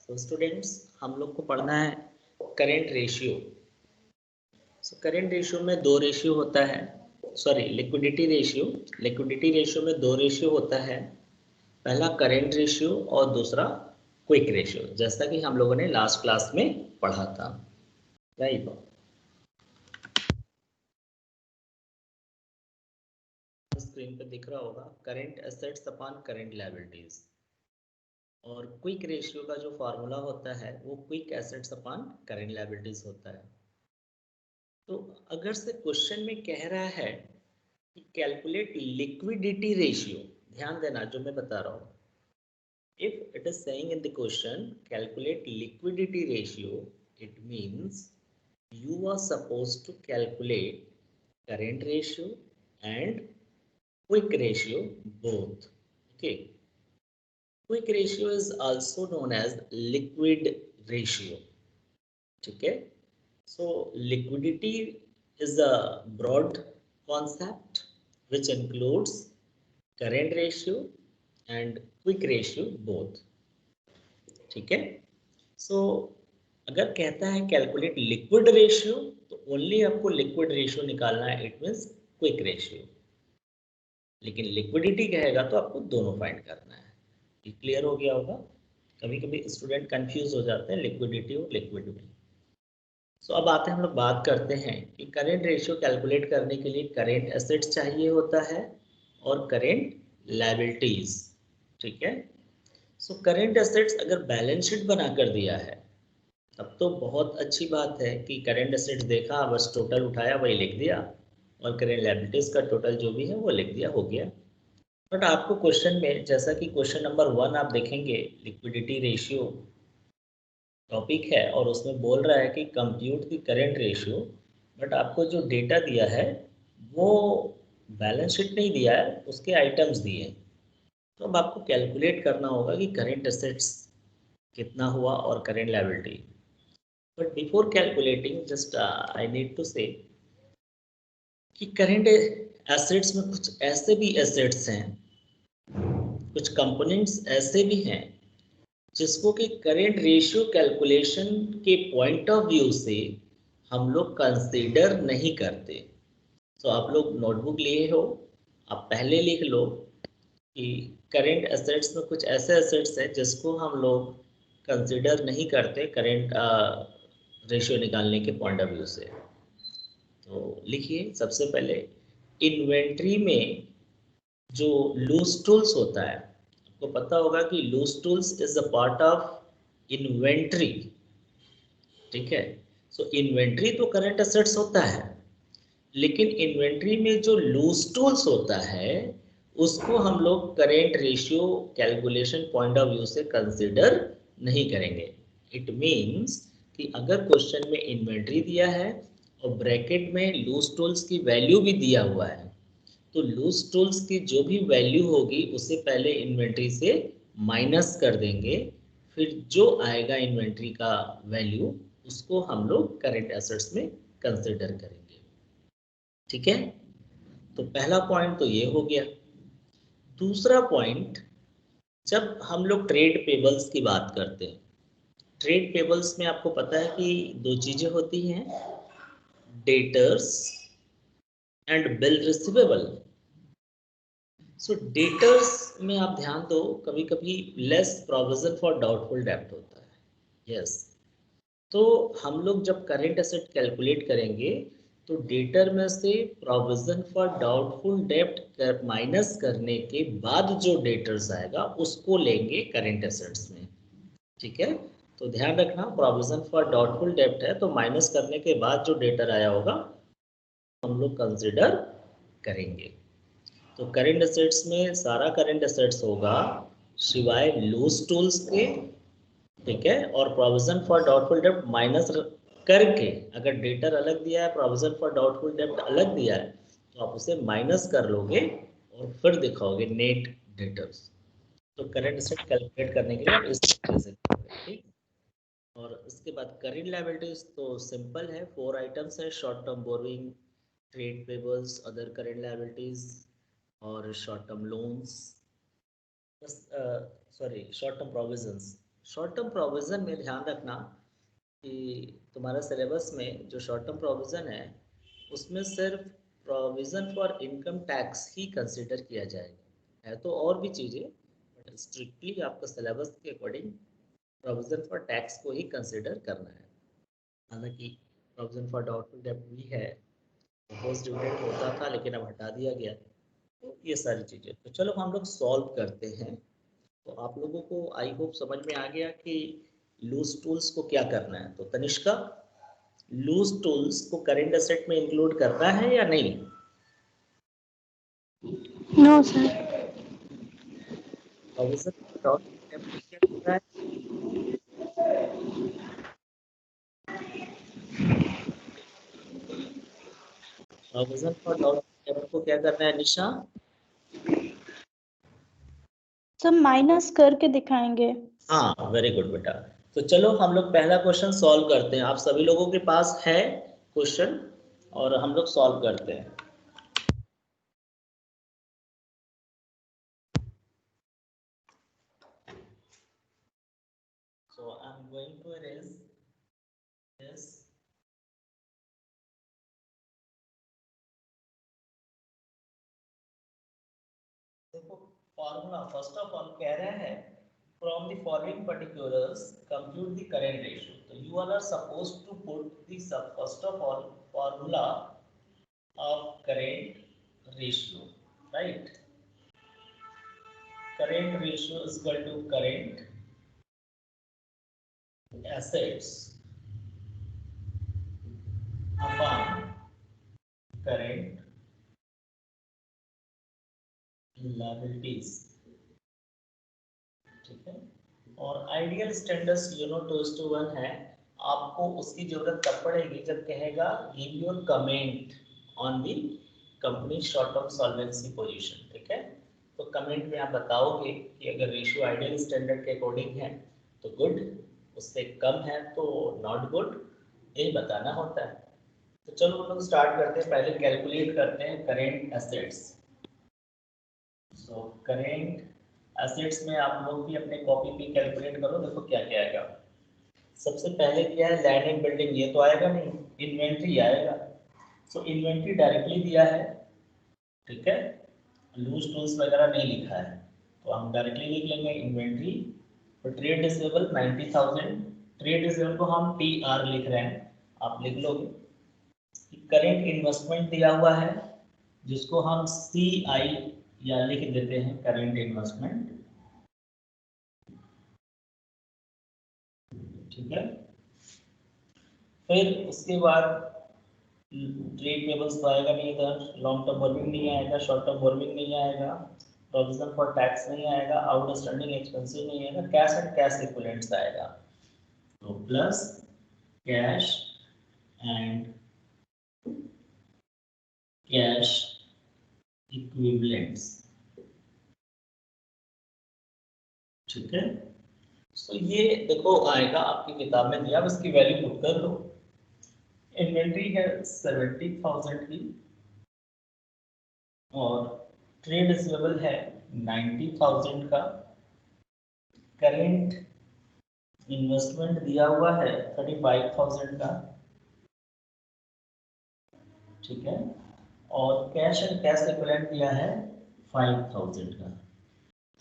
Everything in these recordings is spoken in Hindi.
तो स्टूडेंट्स हम लोग को पढ़ना है current ratio. So current ratio में दो रेशियो होता है, sorry liquidity ratio. Liquidity ratio में दो रेशियो होता है, पहला करेंट रेशियो और दूसरा क्विक रेशियो, जैसा कि हम लोगों ने लास्ट क्लास में पढ़ा था। राइट, स्क्रीन पे दिख रहा होगा current assets upon current liabilities. और क्विक रेशियो का जो फॉर्मूला होता है वो quick assets upon current liabilities होता है। तो अगर से क्वेश्चन में कह रहा है कि कैलकुलेट लिक्विडिटी रेशियो, ध्यान देना जो मैं बता रहा हूँ। If it is saying in the question calculate liquidity ratio, it means you are supposed to calculate current ratio and quick ratio both. Okay, quick ratio is also known as liquid ratio. ठीक है, so liquidity is a broad concept which includes current ratio and quick ratio both. ठीक है, so अगर कहता है कैलकुलेट लिक्विड रेशियो तो ओनली आपको लिक्विड रेशियो निकालना है, इट मीन्स क्विक रेशियो। लेकिन लिक्विडिटी कहेगा तो आपको दोनों फाइंड करना है। ये क्लियर हो गया होगा। कभी कभी स्टूडेंट कंफ्यूज हो जाते हैं लिक्विडिटी और लिक्विडिटी। सो अब आते हैं, हम लोग बात करते हैं कि करेंट रेशियो कैलकुलेट करने के लिए करेंट एसेट्स चाहिए होता है और करेंट लायबिलिटीज। ठीक है, सो करेंट एसेट्स अगर बैलेंस शीट बनाकर दिया है तब तो बहुत अच्छी बात है कि करेंट एसेट्स देखा, बस टोटल उठाया वही लिख दिया, और करेंट लायबिलिटीज का टोटल जो भी है वो लिख दिया, हो गया। बट आपको क्वेश्चन में, जैसा कि क्वेश्चन नंबर 1 आप देखेंगे, लिक्विडिटी रेशियो टॉपिक है और उसमें बोल रहा है कि compute the current ratio, but आपको जो डेटा दिया है वो बैलेंस शीट नहीं दिया है, उसके आइटम्स दिए हैं। तो अब आपको कैलकुलेट करना होगा कि करेंट एसेट्स कितना हुआ और current liability. But before calculating, just I need to say कि करेंट एसेट्स में कुछ ऐसे भी एसेट्स हैं, कुछ कंपोनेंट्स ऐसे भी हैं जिसको कि करेंट रेशियो कैलकुलेशन के पॉइंट ऑफ व्यू से हम लोग कंसीडर नहीं करते। तो आप लोग नोटबुक लिए हो, आप पहले लिख लो कि करेंट एसेट्स में कुछ ऐसे एसेट्स हैं जिसको हम लोग कंसीडर नहीं करते करेंट रेशियो निकालने के पॉइंट ऑफ व्यू से। तो लिखिए, सबसे पहले इन्वेंट्री में जो लूज टूल्स होता है, आपको पता होगा कि loose tools is a part of inventory. ठीक है, सो इन्वेंट्री तो करंट एसेट्स होता है, लेकिन इन्वेंट्री में जो लूज टूल्स होता है उसको हम लोग current ratio calculation point of view से कंसिडर नहीं करेंगे। इट मीन्स कि अगर क्वेश्चन में इन्वेंट्री दिया है और ब्रैकेट में लूज टूल्स की वैल्यू भी दिया हुआ है, तो लूज टूल्स की जो भी वैल्यू होगी उसे पहले इन्वेंट्री से माइनस कर देंगे, फिर जो आएगा इन्वेंट्री का वैल्यू उसको हम लोग करेंट एसेट्स में कंसिडर करेंगे। ठीक है, तो पहला पॉइंट तो ये हो गया। दूसरा पॉइंट, जब हम लोग ट्रेड पेबल्स की बात करते हैं, ट्रेड पेबल्स में आपको पता है कि दो चीजें होती हैं, debtors and bill receivable. So debtors में आप ध्यान दो, कभी कभी लेस प्रोविजन फॉर डाउटफुल डेब्ट होता है। यस, तो हम लोग जब करेंट एसेट कैलकुलेट करेंगे तो डेटर में से प्रोविजन फॉर डाउटफुल डेब्ट माइनस करने के बाद जो डेटर्स आएगा उसको लेंगे करेंट एसेट्स में। ठीक है, तो ध्यान रखना, प्रोविजन फॉर डाउटफुल डेब्ट है तो माइनस करने के बाद जो डेटर आया होगा हम लोग कंसिडर करेंगे। तो करंट एसेट्स में सारा करंट एसेट्स होगा सिवाय लूज टूल्स के। ठीक है, और प्रोविजन फॉर डाउटफुल डेब्ट माइनस करके, अगर डेटर अलग दिया है, प्रोविजन फॉर डाउटफुल डेब्ट अलग दिया है, तो आप उसे माइनस कर लोगे और फिर दिखाओगे नेट डेटर्स। तो करंट एसेट कैलकुलेट करने के लिए आप इस तरीके से करोगे। ठीक, और उसके बाद करंट लायबिलिटीज तो सिंपल है, 4 आइटम्स है, short term borrowing, trade payables, other current liabilities और short term loans, sorry short term provisions. Short term provision में ध्यान रखना कि तुम्हारा सिलेबस में जो शॉर्ट टर्म प्रोविजन है उसमें सिर्फ provision for income tax he consider किया जाएगा। है तो और भी चीज़ें, बट स्ट्रिक्टली आपका सिलेबस के अकॉर्डिंग प्रोविजन फॉर टैक्स को ही कंसिडर करना है। हालांकि प्रोविजन फॉर डाउटफुल डेब्ट भी है, पोस्ट डिविडेंड होता था लेकिन अब हटा दिया गया। तो ये सारी चीज़ें, तो चलो हम लोग सॉल्व करते हैं। तो आप लोगों को आई होप समझ में आ गया कि लूज टूल्स को क्या करना है। तो तनिष्का, लूज टूल्स को करेंट एसेट में इंक्लूड करना है या नहीं? No sir. प्रोविजन फॉर डेब्ट को क्या करना है? प्रोविजन फॉर डेब्ट को क्या करना है निशा? सब माइनस करके दिखाएंगे। हाँ, वेरी गुड बेटा। तो चलो हम लोग पहला क्वेश्चन सॉल्व करते हैं। आप सभी लोगों के पास है क्वेश्चन और हम लोग सॉल्व करते हैं। So I'm going to erase this. देखो फॉर्मूला फर्स्ट ऑफ ऑल कह रहे हैं from the following particulars compute the current ratio. तो you are supposed to put the first of all formula of current ratio, right? Current ratio is equal to current assets upon current liabilities, ठीक है। और आइडियल स्टैंडर्ड्स यूनो 2:1 है। आपको उसकी जरूरत तब पड़ेगी जब कहेगा give your comment on the company short term solvency position, ठीक है। तो कमेंट में आप बताओगे कि अगर रेशियो आइडियल स्टैंडर्ड के अकॉर्डिंग है तो गुड, उससे कम है तो नॉट गुड, यही बताना होता है। तो चलो हम लोग स्टार्ट करते हैं। पहले कैलकुलेट करते हैं करेंट एसेट्स। सो करेंट एसेट्स में आप लोग भी अपने कॉपी पे कैलकुलेट करो, देखो क्या क्या आएगा। सबसे पहले क्या है, लैंड एंड बिल्डिंग, ये तो आएगा नहीं, इन्वेंट्री आएगा। सो इन्वेंट्री डायरेक्टली दिया है, ठीक है, लूज टूल्स वगैरह नहीं लिखा है, तो हम डायरेक्टली लिख लेंगे इन्वेंट्री। तो ट्रेड रिसीवेबल 90,000, ट्रेड रिसीवेबल को हम TR लिख रहे हैं, आप लिख लोगे। करेंट इन्वेस्टमेंट दिया हुआ है जिसको हम CI या लिख देते हैं करेंट इन्वेस्टमेंट, ठीक है। फिर उसके बाद ट्रेड पेबल्स तो आएगा नहीं, इधर लॉन्ग टर्म बोर्विंग नहीं आएगा, शॉर्ट टर्म बोर्विंग नहीं आएगा, प्रोविजन फॉर टैक्स नहीं आएगा, आउटस्टैंडिंग एक्सपेंसिव नहीं आएगा, कैश एंड कैश इक्विवेलेंट्स आएगा। तो plus cash and cash equivalents, ठीक है। तो ये देखो आएगा आपकी किताब में दिया, उसकी वैल्यू पुट कर लो। इन्वेंट्री है 70,000 की और ट्रेड रिसीवेबल है 90,000 का, करेंट इन्वेस्टमेंट दिया हुआ है 35,000 का, ठीक है, और कैश एंड कैश इक्विवेलेंट दिया है 5,000 का।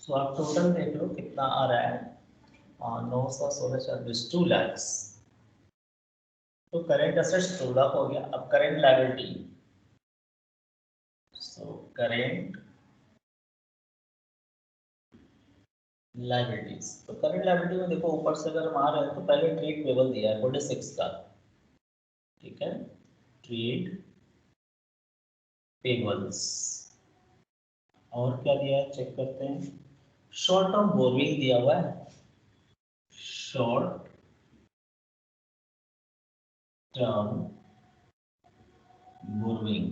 सो आप टोटल देख लो कितना आ रहा है, 916 2 लाख। तो करेंट एसेट्स 16 हो गया। अब करेंट लायबिलिटी, सो करेंट लायबिलिटीज, तो करंट लायबिलिटी में देखो ऊपर से अगर हम आ रहे हैं तो पहले ट्रेड पेबल दिया है 46 का, ठीक है, ट्रेड पेबल्स। और क्या दिया है चेक करते हैं, शॉर्ट टर्म बोर्विंग दिया हुआ है, शॉर्ट टर्म बोर्विंग,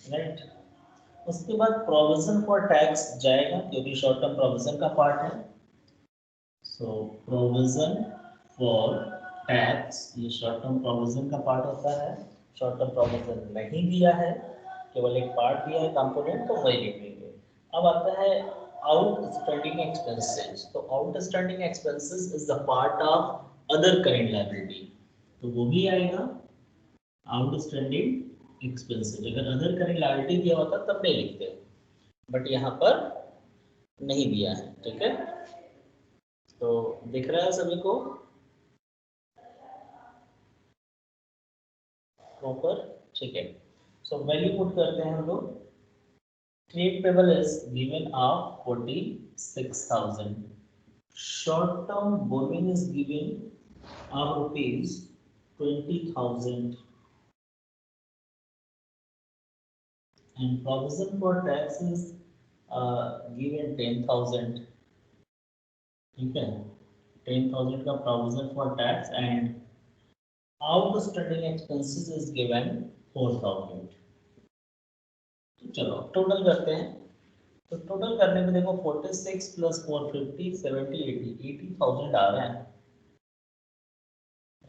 राइट। उसके बाद प्रोविजन फॉर टैक्स जाएगा क्योंकि शॉर्ट टर्म प्रोविजन का पार्ट है। सो प्रोविजन फॉर टैक्स ये शॉर्ट टर्म प्रोविजन का पार्ट होता है। शॉर्ट टर्म प्रोविजन नहीं दिया है, केवल एक पार्ट दिया है कंपोनेंट, तो वही लिखेंगे। अब आता है outstanding expenses, तो outstanding expenses is the part of other current liability, तो वो भी आएगा outstanding expenses। अगर other current liability दिया होता तब नहीं लिखते, बट यहाँ पर नहीं दिया है, ठीक है। तो दिख रहा है सभी को प्रॉपर, ठीक है। सो वैल्यू पुट करते हैं हम लोग। Trade payable is given of 46,000, short term borrowing is given of rupees 20,000 and provision for tax is given 10,000, ठीक है। 10,000 का provision for tax and outstanding expenses is given 4,000। तो चलो टोटल करते हैं। तो टोटल करने में देखो 46 प्लस 450 70 80 80,000 आ रहे हैं,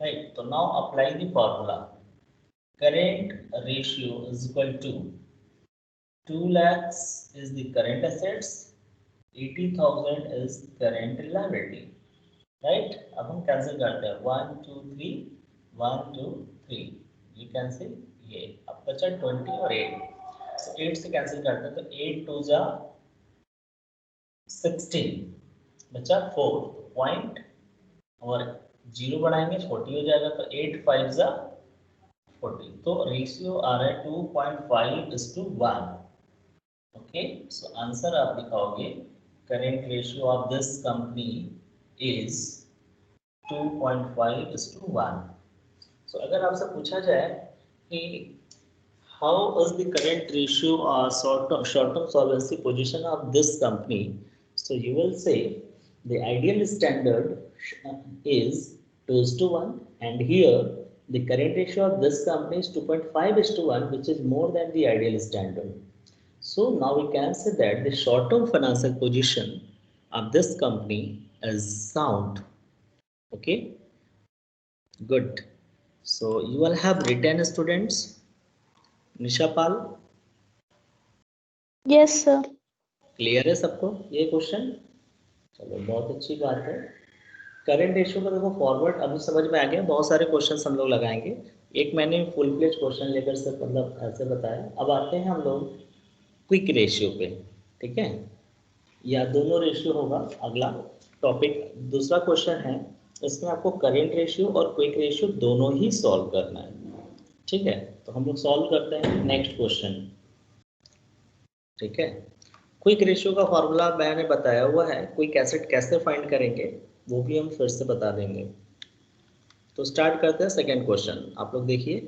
राइट। तो now apply the formula. Current ratio is equal to 2 lakhs is the current assets, 80,000 is current liability, right. अब हम कैंसिल करते हैं 1 2 3 1 2 3, यू कैन सी ये अब बचा 20 और 8, तो 8 से कैंसिल करते हैं, तो 8 2 जा 16 बचा 4, पॉइंट और 0 बढ़ाएंगे 40 हो जाएगा, तो 8 5 जा 40, तो रेशियो आ रहा है 2.5:1। ओके, सो आंसर आप लिखाओगे current ratio of this company is 2.5:1। So अगर आपसे पूछा जाए कि how is the current ratio or short-term solvency position of this company, so you will say the ideal standard is 2:1, and here the current ratio of this company is 2.5:1, which is more than the ideal standard. So now we can say that the short-term financial position of this company is sound. Okay, good. So you all have written, students. Nisha Pal, yes sir. Clear है सबको ये क्वेश्चन? चलो बहुत अच्छी बात है। करंट रेशियो का देखो फॉरवर्ड अभी समझ में आ गया, बहुत सारे क्वेश्चन हम लोग लगाएंगे। एक मैंने फुल फ्लेज क्वेश्चन लेकर से मतलब ऐसे बताया। अब आते हैं हम लोग क्विक रेशियो पे, ठीक है, या दोनों रेशियो होगा अगला टॉपिक। दूसरा क्वेश्चन है, इसमें आपको करेंट रेशियो और क्विक रेशियो दोनों ही सॉल्व करना है, ठीक है। तो हम लोग सॉल्व करते हैं नेक्स्ट क्वेश्चन, ठीक है। क्विक रेशियो का फॉर्मूला मैंने बताया हुआ है, क्विक एसिड कैसे फाइंड करेंगे वो भी हम फिर से बता देंगे। तो स्टार्ट करते हैं सेकंड क्वेश्चन, आप लोग देखिए।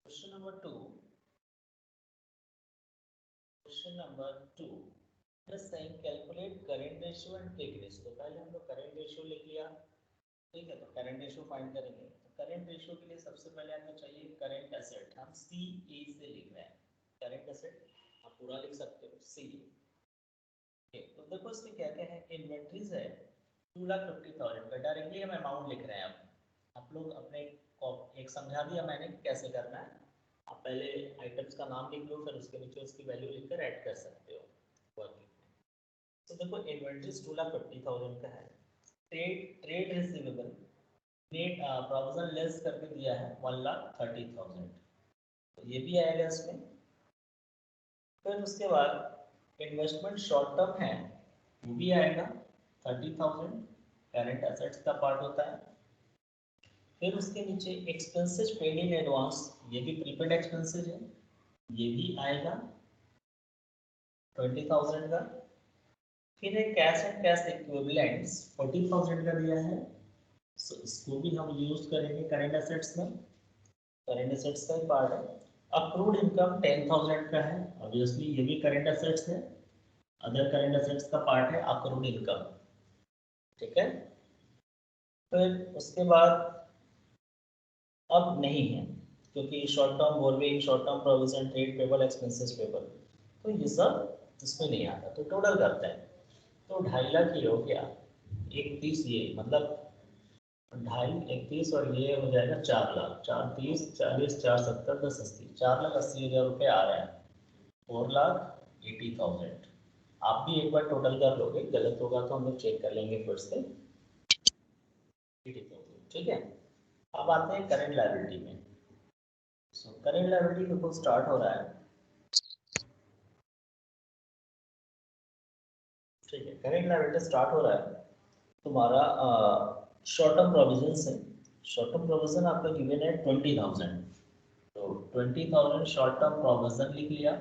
Question number 2, question number 2 saying calculate current ratio and quick ratio। तो पहले हम लोग करंट रेशियो लिख लिया, ठीक है। तो करंट रेशियो फाइंड करेंगे। तो करंट रेशियो के लिए सबसे पहले हमें चाहिए करंट एसेट, हम सी ए से लिख रहे हैं। करंट एसेट आप पूरा लिख सकते हो सी ए। तो देखो इसमें क्या क्या है, इन्वेंट्रीज है 2,50,000 का, डायरेक्टली हम अमाउंट लिख रहे हैं। आप लोग अपने एक समझा दिया मैंने कैसे करना है। आप पहले आइटम्स का नाम लिख लो, फिर उसके नीचे उसकी वैल्यू लिखकर ऐड कर सकते हो वर्किंग। तो देखो इन्वेंट्रीज 2,50,000 का है। Trade receivable net provision less करके दिया है 1,30,000, तो ये भी आएगा इसमें। फिर उसके बाद इन्वेस्टमेंट शॉर्ट टर्म है, वो भी आएगा 30,000, करंट एसेट्स का पार्ट होता है। फिर उसके नीचे एक्सपेंसेस पेड इन एडवांस, ये भी प्रीपेड एक्सपेंसेस है, ये भी आएगा 20,000 का। फिर एक कैश एंड कैश इक्विवेलेंट्स 40,000 का दिया है, सो इसको भी हम यूज करेंगे करंट एसेट्स में, करंट एसेट्स का ही पार्ट है। अक्रूड इनकम 10,000 का है, ऑब्वियसली ये भी करंट एसेट्स है, अदर करंट एसेट्स का पार्ट है अक्रूड इनकम, ठीक है। फिर उसके बाद अब नहीं है क्योंकि short term borrowing, short term provision, trade payable, expenses payable, तो ये सब इसमें नहीं आता। तो टोटल करते हैं, तो 2.5 लाख ये हो गया, 31 ये मतलब 2.5 31 और ये हो जाएगा 4 लाख, 4 30 40 4 70 10 80, 4,80,000 रुपये आ रहे हैं, 4,80,000। आप भी एक बार टोटल कर लोगे, गलत होगा तो हम लोग चेक कर लेंगे फिर से। 80,000 ठीक है। अब आते हैं करंट लायबिलिटी में। सो करंट लायबिलिटी देखो स्टार्ट हो रहा है, ठीक है। करंट लायबिलिटी स्टार्ट हो रहा है, तुम्हारा शॉर्ट टर्म प्रोविजन है। शॉर्ट टर्म प्रोविजन आपका गिवन है 20,000, तो 20,000 शॉर्ट टर्म प्रोविजन लिख लिया।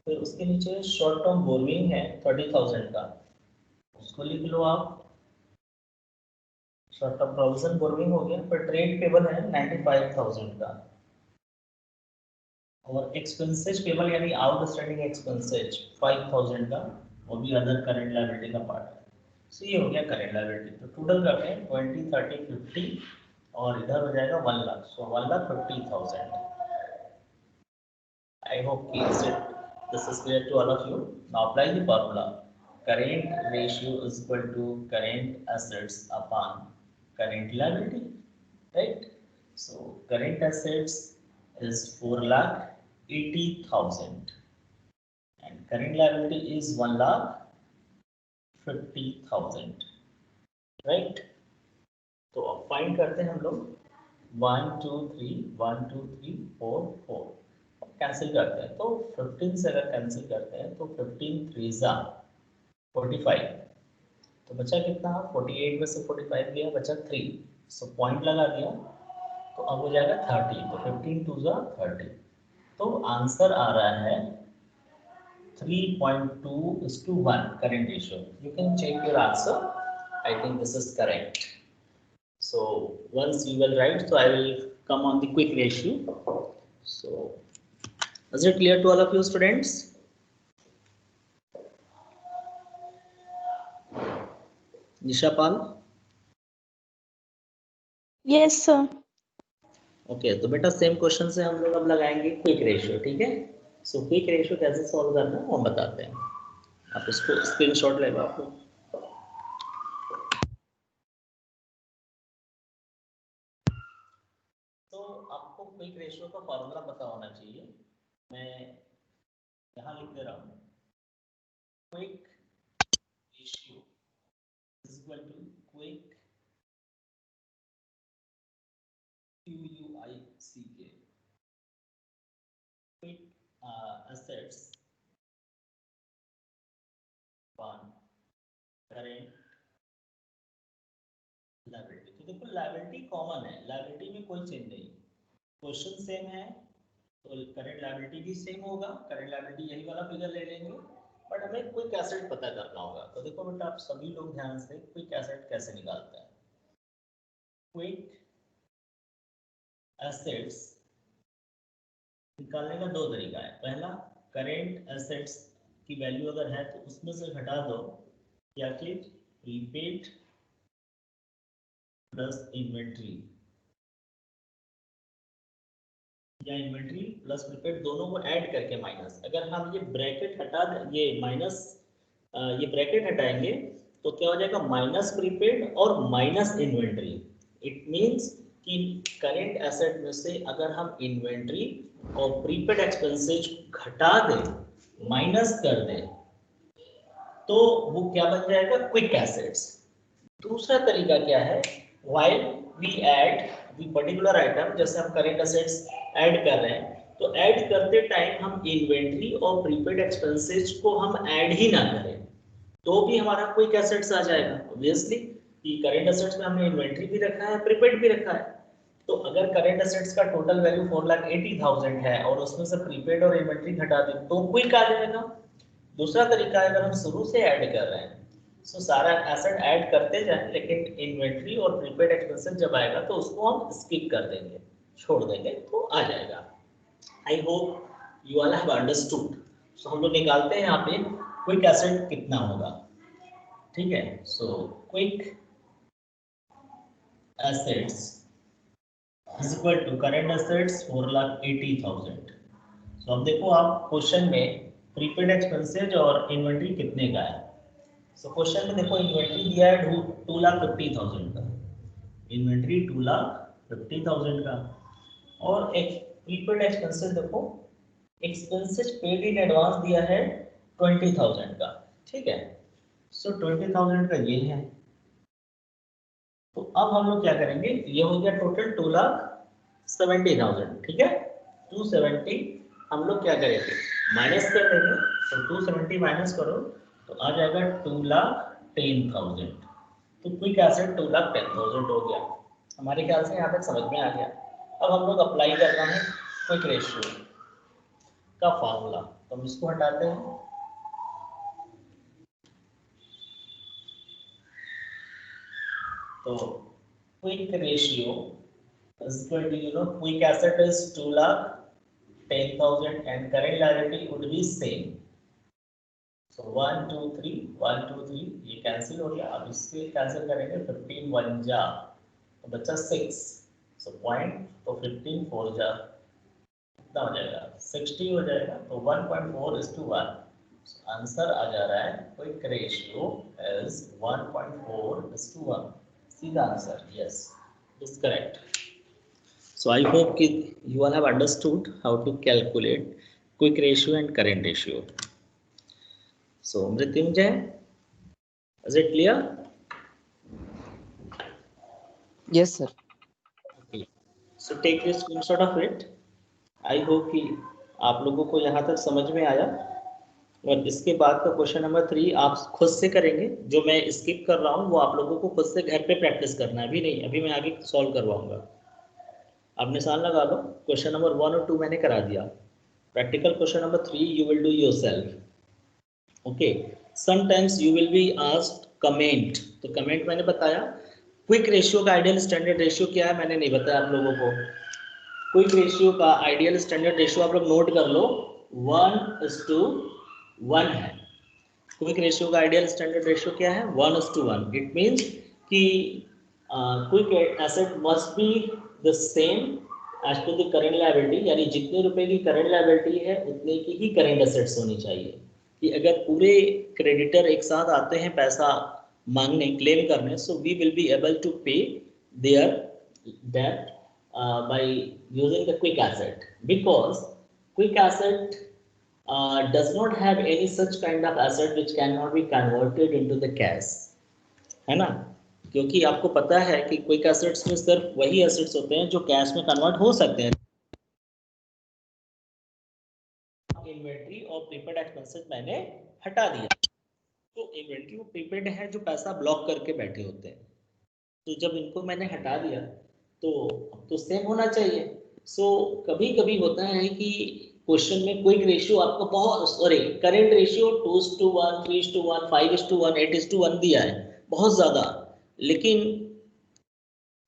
फिर उसके नीचे शॉर्ट टर्म बोरोइंग है 30,000 का, उसको लिख लो आप। शॉर्ट टर्म प्रोविजन बोरोइंग हो गया। फिर ट्रेड पेबल है 95,000 का, और एक्सपेंसेज पेबल यानी आउटस्टैंडिंग एक्सपेंसेज 5,000 का, वो भी अदर करंट लायबिलिटी का पार्ट है। सो ये हो गया करंट लायबिलिटी। तो टोटल करते हैं 20 30 50 और इधर हो जाएगा 1 लाख। सो 1,50,000। I hope this is clear to all of you. Now apply the formula. Current ratio is equal to current assets upon current liability, right? So current assets is 4,80,000 and current liability is 1,50,000, right? तो अब फाइंड करते हैं हम लोग 1 2 3 1 2 3 4 4 कैंसिल करते हैं। तो 15 से अगर कैंसिल करते हैं तो 15 3 जा 45, तो बचा कितना, 48 में से 45 गया, बचा 3। सो पॉइंट लगा दिया, तो अब हो जाएगा 30। तो 15 2 जा 30, तो आंसर आ रहा है 3.2:1 current ratio. You can check your answer. I think this is correct. So once you will write, so I will come on the quick ratio. So is it clear to all of you students? निशापाल? Yes, sir. Okay, तो बेटा सेम क्वेश्चन से हम लोग अब लगाएंगे क्विक रेशियो, ठीक है। सो क्विक रेशियो कैसे सॉल्व करना है वो हम बताते हैं, आप इसको स्क्रीनशॉट ले लो आप लोग। तो आपको क्विक रेशियो का फॉर्मूला पता होना चाहिए, मैं यहाँ लिख दे रहा हूँ। Quick ratio is equal to quick QUICK quick assets upon current liability। तो देखो लायबिलिटी कॉमन है, लायबिलिटी में कोई चेंज नहीं, क्वेश्चन सेम है तो करंट लायबिलिटी भी सेम होगा, करंट लायबिलिटी यही वाला फिगर ले लेंगे, बट हमें क्विक एसेट पता करना होगा। तो देखो बेटा आप सभी लोग ध्यान से क्विक एसेट कैसे निकालते हैं। क्विक एसेट्स निकालने का दो तरीका है। पहला, करेंट एसेट्स की वैल्यू अगर है तो उसमें से घटा दो, या कि प्रीपेड प्लस इन्वेंट्री, या इन्वेंट्री प्लस प्रीपेड दोनों को ऐड करके माइनस। अगर हम ये ब्रैकेट हटा दें, ये माइनस ये ब्रैकेट हटाएंगे तो क्या हो जाएगा, माइनस प्रीपेड और माइनस इन्वेंट्री। इट मींस कि करेंट एसेट में से अगर हम इन्वेंट्री और प्रीपेड एक्सपेंसेस घटा दें, माइनस कर दें, तो वो क्या बन जाएगा, क्विक एसेट्स। दूसरा तरीका क्या है, while we add the particular item, जैसे हम करेंट एसेट्स ऐड कर रहे हैं, तो ऐड करते टाइम हम इन्वेंट्री और प्रीपेड एक्सपेंसेस को हम ऐड ही ना करें तो भी हमारा क्विक एसेट्स आ जाएगा। ऑब्वियसली कि करेंट एसेट्स में हमने इन्वेंट्री भी रखा है, प्रीपेड भी रखा है, तो अगर करेंट एसेट्स का टोटल वैल्यू 4,80,000 है और उसमें से प्रीपेड और इन्वेंट्री घटा दें तो क्विक आ जाएगा। दूसरा तरीका है, अगर हम शुरू से ऐड कर रहे हैं, सो सारा एसेट ऐड करते जाएं, लेकिन इन्वेंट्री और प्रीपेड एक्सपेंसेस जब आएगा तो उसको हम स्किप कर देंगे, छोड़ देंगे, तो आ जाएगा। I hope you all have understood. So हम लोग निकालते हैं यहाँ पे क्विक एसेट कितना होगा, ठीक है। So quick assets is equal to current assets 4,80,000। तो अब देखो आप क्वेश्चन में प्रीपेड एक्सपेंसेज और इन्वेंट्री कितने का है। सो क्वेश्चन में देखो इन्वेंट्री दिया है 2,50,000 का, इन्वेंट्री 2,50,000 का, और एक प्रीपेड एक्सपेंसेज देखो एक्सपेंसेज पेड इन एडवांस दिया है 20,000 का, ठीक है। सो 20,000 का ये है। तो अब हम लोग क्या करेंगे, ये हो गया टोटल 2,70,000, ठीक है। 270 हम लोग क्या करेंगे, माइनस कर देंगे। तो 270 माइनस करो तो आ जाएगा 2,10,000। तो क्विक एसेट 2,10,000 हो गया। हमारे ख्याल से यहाँ तक समझ में आ गया। अब हम लोग अप्लाई करना है क्विक रेशियो का फॉर्मूला, तो हम इसको हटाते हैं। तो quick ratio is equal to, quick asset is 2,10,000 and current liability would be same. So 1 2 3 1 2 3 ये कैंसिल हो गया। अब इससे कैंसिल करेंगे 15 1 जा तो बचा 6, सो पॉइंट, तो 15 4 जा कितना हो जाएगा 60 हो जाएगा। तो 1.4:1 आंसर आ जा रहा है क्विक रेशियो इज 1.4:1। सीधा answer, yes, is correct. So I hope you all have understood how to calculate quick ratio and current ratio. So Mrityunjay, is it clear? Yes, sir. Okay. So take a screenshot of it. I hope कि आप लोगों को यहाँ तक समझ में आया। और इसके बाद का क्वेश्चन नंबर 3 आप खुद से करेंगे। जो मैं स्किप कर रहा हूँ वो आप लोगों को खुद से घर पे प्रैक्टिस करना है, अभी नहीं, अभी मैं आगे सॉल्व करवाऊंगा। आप निशान लगा लो। क्वेश्चन नंबर 1 और 2 मैंने करा दिया। Practical question number 3 you will do yourself. Okay, sometimes you will be asked comment. तो कमेंट मैंने बताया। क्विक रेशियो का आइडियल स्टैंडर्ड रेशियो क्या है मैंने नहीं बताया आप लोगों को। क्विक रेशियो का आइडियल स्टैंडर्ड रेशियो आप लोग नोट कर लो, 1:1 है। क्विक रेशियो का आइडियल स्टैंडर्ड रेशियो क्या है, 1:1। इट मीन्स कि quick asset must be the same as to the current liability, यानी जितने रुपए की करेंट लायबिलिटी है उतने की ही करेंट एसेट्स होनी चाहिए। कि अगर पूरे क्रेडिटर एक साथ आते हैं पैसा मांगने, क्लेम करने, so we will be able to pay their debt by using the quick asset, because quick asset does not have any such kind of asset which cannot be converted into the cash, है ना। क्योंकि आपको पता है कि क्विक एसेट्स में सिर्फ वही एसेट्स होते हैं जो कैश में कन्वर्ट हो सकते हैं। इन्वेंट्री और प्रीपेड एक्सपेंसेस मैंने हटा दिया। तो इन्वेंट्री और प्रीपेड है जो पैसा ब्लॉक करके बैठे होते हैं, तो जब इनको मैंने हटा दिया तो अब तो सेम होना चाहिए। सो कभी कभी होता है कि क्वेश्चन में क्विक रेशियो आपको बहुत, सॉरी, करेंट रेशियो 2:1 3:1 5:1 8:1 दिया है, बहुत ज़्यादा। लेकिन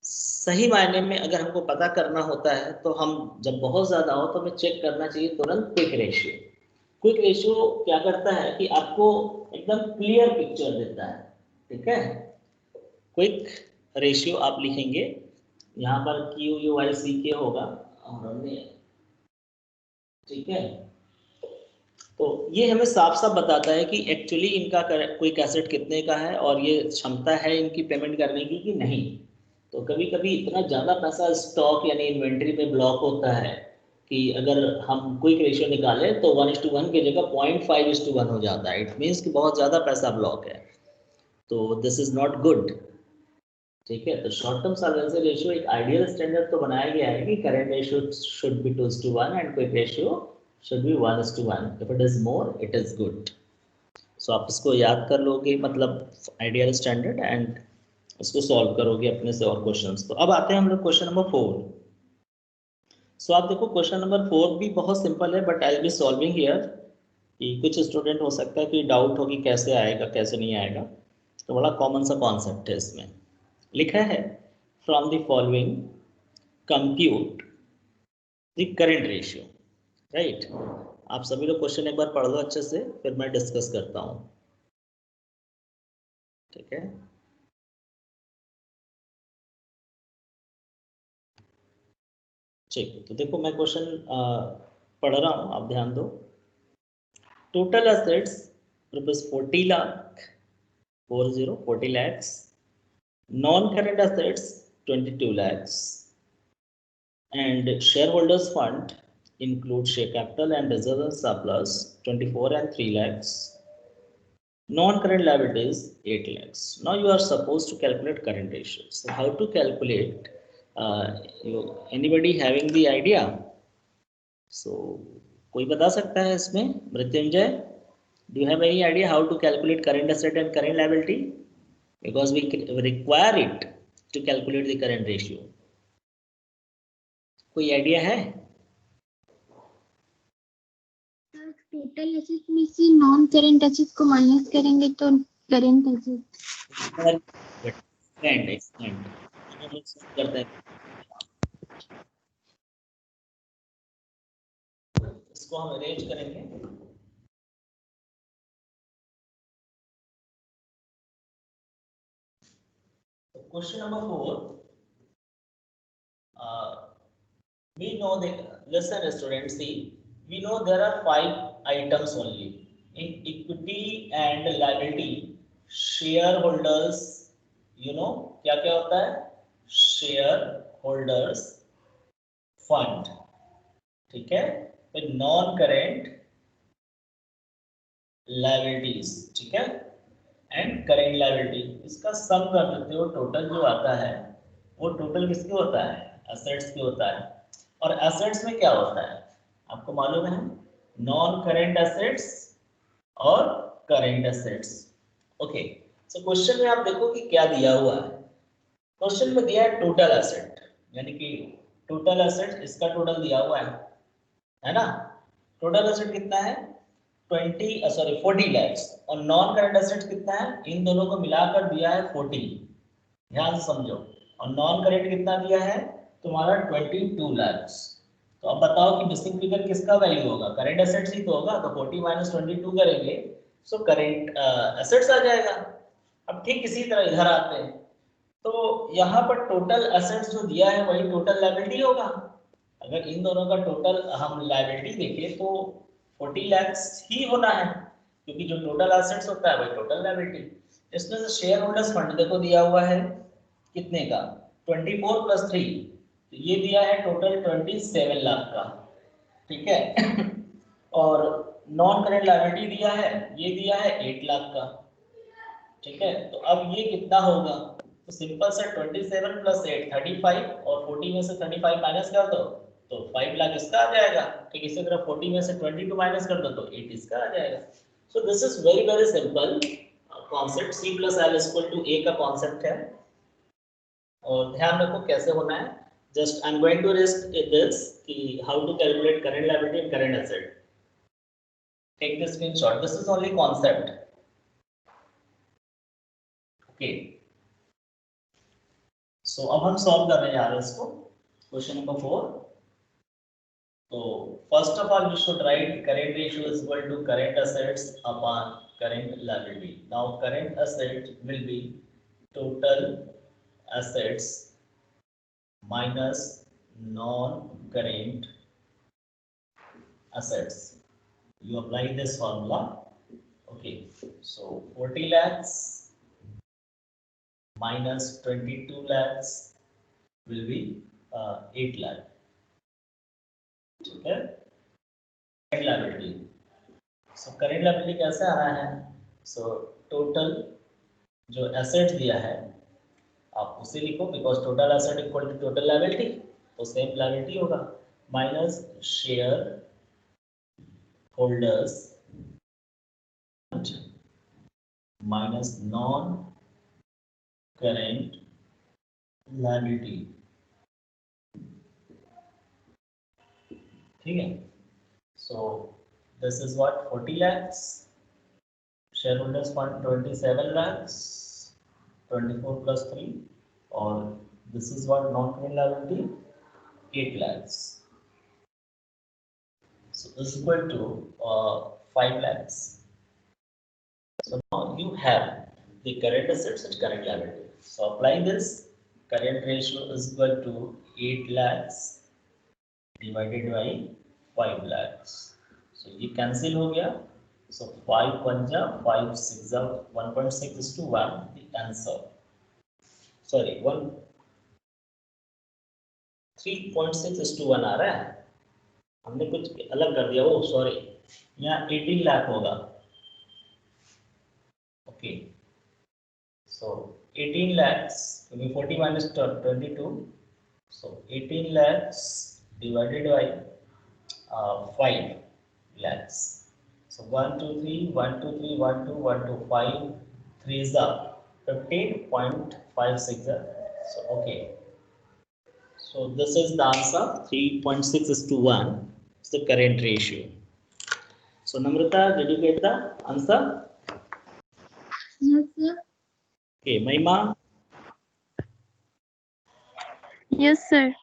सही मायने में अगर हमको पता करना होता है तो हम जब बहुत ज़्यादा हो तो हमें चेक करना चाहिए तुरंत क्विक रेशियो। क्विक रेशियो क्या करता है कि आपको एकदम क्लियर पिक्चर देता है, ठीक है। क्विक रेशियो आप लिखेंगे यहाँ पर QUICK होगा और हमने, ठीक है। तो ये हमें साफ साफ बताता है कि एक्चुअली इनका क्विक एसेट कितने का है और ये क्षमता है इनकी पेमेंट करने की कि नहीं। तो कभी कभी इतना ज़्यादा पैसा स्टॉक यानी इन्वेंट्री में ब्लॉक होता है कि अगर हम क्विक रेशियो निकालें तो 1:1 की जगह 0.5:1 हो जाता है। इट मीन्स कि बहुत ज़्यादा पैसा ब्लॉक है, तो दिस इज़ नॉट गुड, ठीक है। तो शॉर्ट टर्म सॉल्वेंसी रेशियो एक आइडियल स्टैंडर्ड तो बनाया गया है कि current ratio should be 2:1 and quick ratio should be 1:1। If it is more it is good. So आप इसको याद कर लोगे, मतलब आइडियल स्टैंडर्ड, एंड इसको सॉल्व करोगे अपने से और क्वेश्चंस। तो अब आते हैं हम लोग क्वेश्चन नंबर 4। सो आप देखो क्वेश्चन नंबर 4 भी बहुत सिंपल है, but I will be solving here. कि कुछ स्टूडेंट हो सकता है कि डाउट हो कि कैसे आएगा कैसे नहीं आएगा, तो बड़ा कॉमन सा कॉन्सेप्ट है इसमें। लिखा है from the following compute the current ratio, right. आप सभी लोग क्वेश्चन एक बार पढ़ लो अच्छे से, फिर मैं डिस्कस करता हूं, ठीक है। ठीक, तो देखो मैं क्वेश्चन पढ़ रहा हूँ, आप ध्यान दो। Total assets ₹40 lakh, 40 lakhs. Non-current assets 22 lakhs. And shareholders fund include share capital and reserve and surplus 24 and 3 lakhs. Non-current liabilities 8 lakhs. Now you are supposed to calculate current ratios. So how to calculate? Anybody having the idea? So कोई बता सकता है इसमें? Mrityunjay, do you have any idea how to calculate current asset and current liability? Because we require it to calculate the current ratio. कोई आइडिया है? टोटल एसेट में से नॉन करेंट एसेट को माइनस करेंगे तो करेंट एसेट करते हैं। इसको हम अरेंज करेंगे। Question number 4, we know that, listen students, see, we know there are 5 items only in equity and liability. Shareholders, you know क्या क्या होता है? Shareholders fund, ठीक है? फिर नॉन करेंट लायबिलिटीज, ठीक है, एंड करेंट लायबिलिटी, इसका सम कर देते हो, टोटल जो आता है वो टोटल किसके होता है? एसेट्स के होता है। और एसेट्स में क्या होता है आपको मालूम है? नॉन करेंट एसेट्स और current assets. Okay, so question में आप देखो कि क्या दिया हुआ है। क्वेश्चन में दिया है टोटल एसेट, यानी कि टोटल एसेट, इसका टोटल दिया हुआ है ना? टोटल एसेट कितना है? 40 lakhs। और नॉन करंट एसेट कितना है? इन दोनों को मिलाकर दिया है 40, ध्यान से समझो। और नॉन करंट कितना दिया है तुम्हारा? 22 lakhs। तो अब बताओ कि मिसिंग फिगर किसका वैल्यू होगा? करंट एसेट्स ही तो होगा, तो 40 - 22 करेंगे सो करंट एसेट्स आ जाएगा। अब ठीक इसी तरह इधर आते हैं, तो यहाँ पर टोटल एसेट्स जो दिया है वही टोटल लायबिलिटी होगा। अगर इन दोनों का टोटल हम लायबिलिटी देखें तो 40 lakhs ही होना है, क्योंकि जो टोटल एसेट्स होता है वही टोटल लायबिलिटी। इसमें से शेयर होल्डर्स फंड देखो दिया हुआ है कितने का? 24 + 3, तो ये दिया है टोटल 27 लाख का, ठीक है। और नॉन करेंट लायबिलिटी दिया है, ये दिया है 8 लाख का, ठीक है। तो अब ये कितना होगा? तो सिंपल से 27 + 8 35, और 40 में से 35 माइनस कर दो तो 5 लाख इसका आ जाएगा। ठीक इसी तरह 40 में से 22 माइनस कर दो तो 8 इसका आ जाएगा। So this is very simple concept. C + L = A का कॉन्सेप्ट है, और ध्यान रखो कैसे होना है। Just I am going to list this कि how to calculate current liability and current asset. Take the screenshot, this is only concept, okay. So अब हम सॉल्व करने जा रहे हैं इसको, क्वेश्चन नंबर 4। तो first of all we should write current ratio is equal to current assets upon current liability. Now current asset will be total assets minus non-current assets. You apply this formula, okay? So 40 lakhs minus 22 lakhs will be 8 lakh, ठीक है। current liability, so current liability कैसे आना है? So total जो asset दिया है आप उसे लिखो, because total asset equal to total liability, तो सेम लायबिलिटी होगा, minus share holders minus non current liability, ठीक है। So this is what 40 lakhs, share holders fund 27 lakhs, 24 + 3, और this is what non-current liability 8 lakhs. So this is equal to 5 lakhs. So now you have the current assets and current liability. So apply this. Current ratio is equal to 8 lakhs divided by 5 lakhs. So ये कैंसिल हो गया. So 5 1 जा 5 6 जा 1.6 is to 1. The answer. Sorry 3.6 is to 1 आ रहा है. हमने कुछ अलग कर दिया. ओ सॉरी, यहाँ 18 लाख होगा. Okay. So 18 lakhs will be 40 minus 22. So 18 lakhs divided by 5 lakhs. So 1 2 3 1 2 3 1 2 1 2 5 3 is the 15.56. So okay. So this is the answer. 3.6 is to 1 is the current ratio. So Namrata, did you get the answer? Yes, sir. Okay, Mahima. Yes, sir.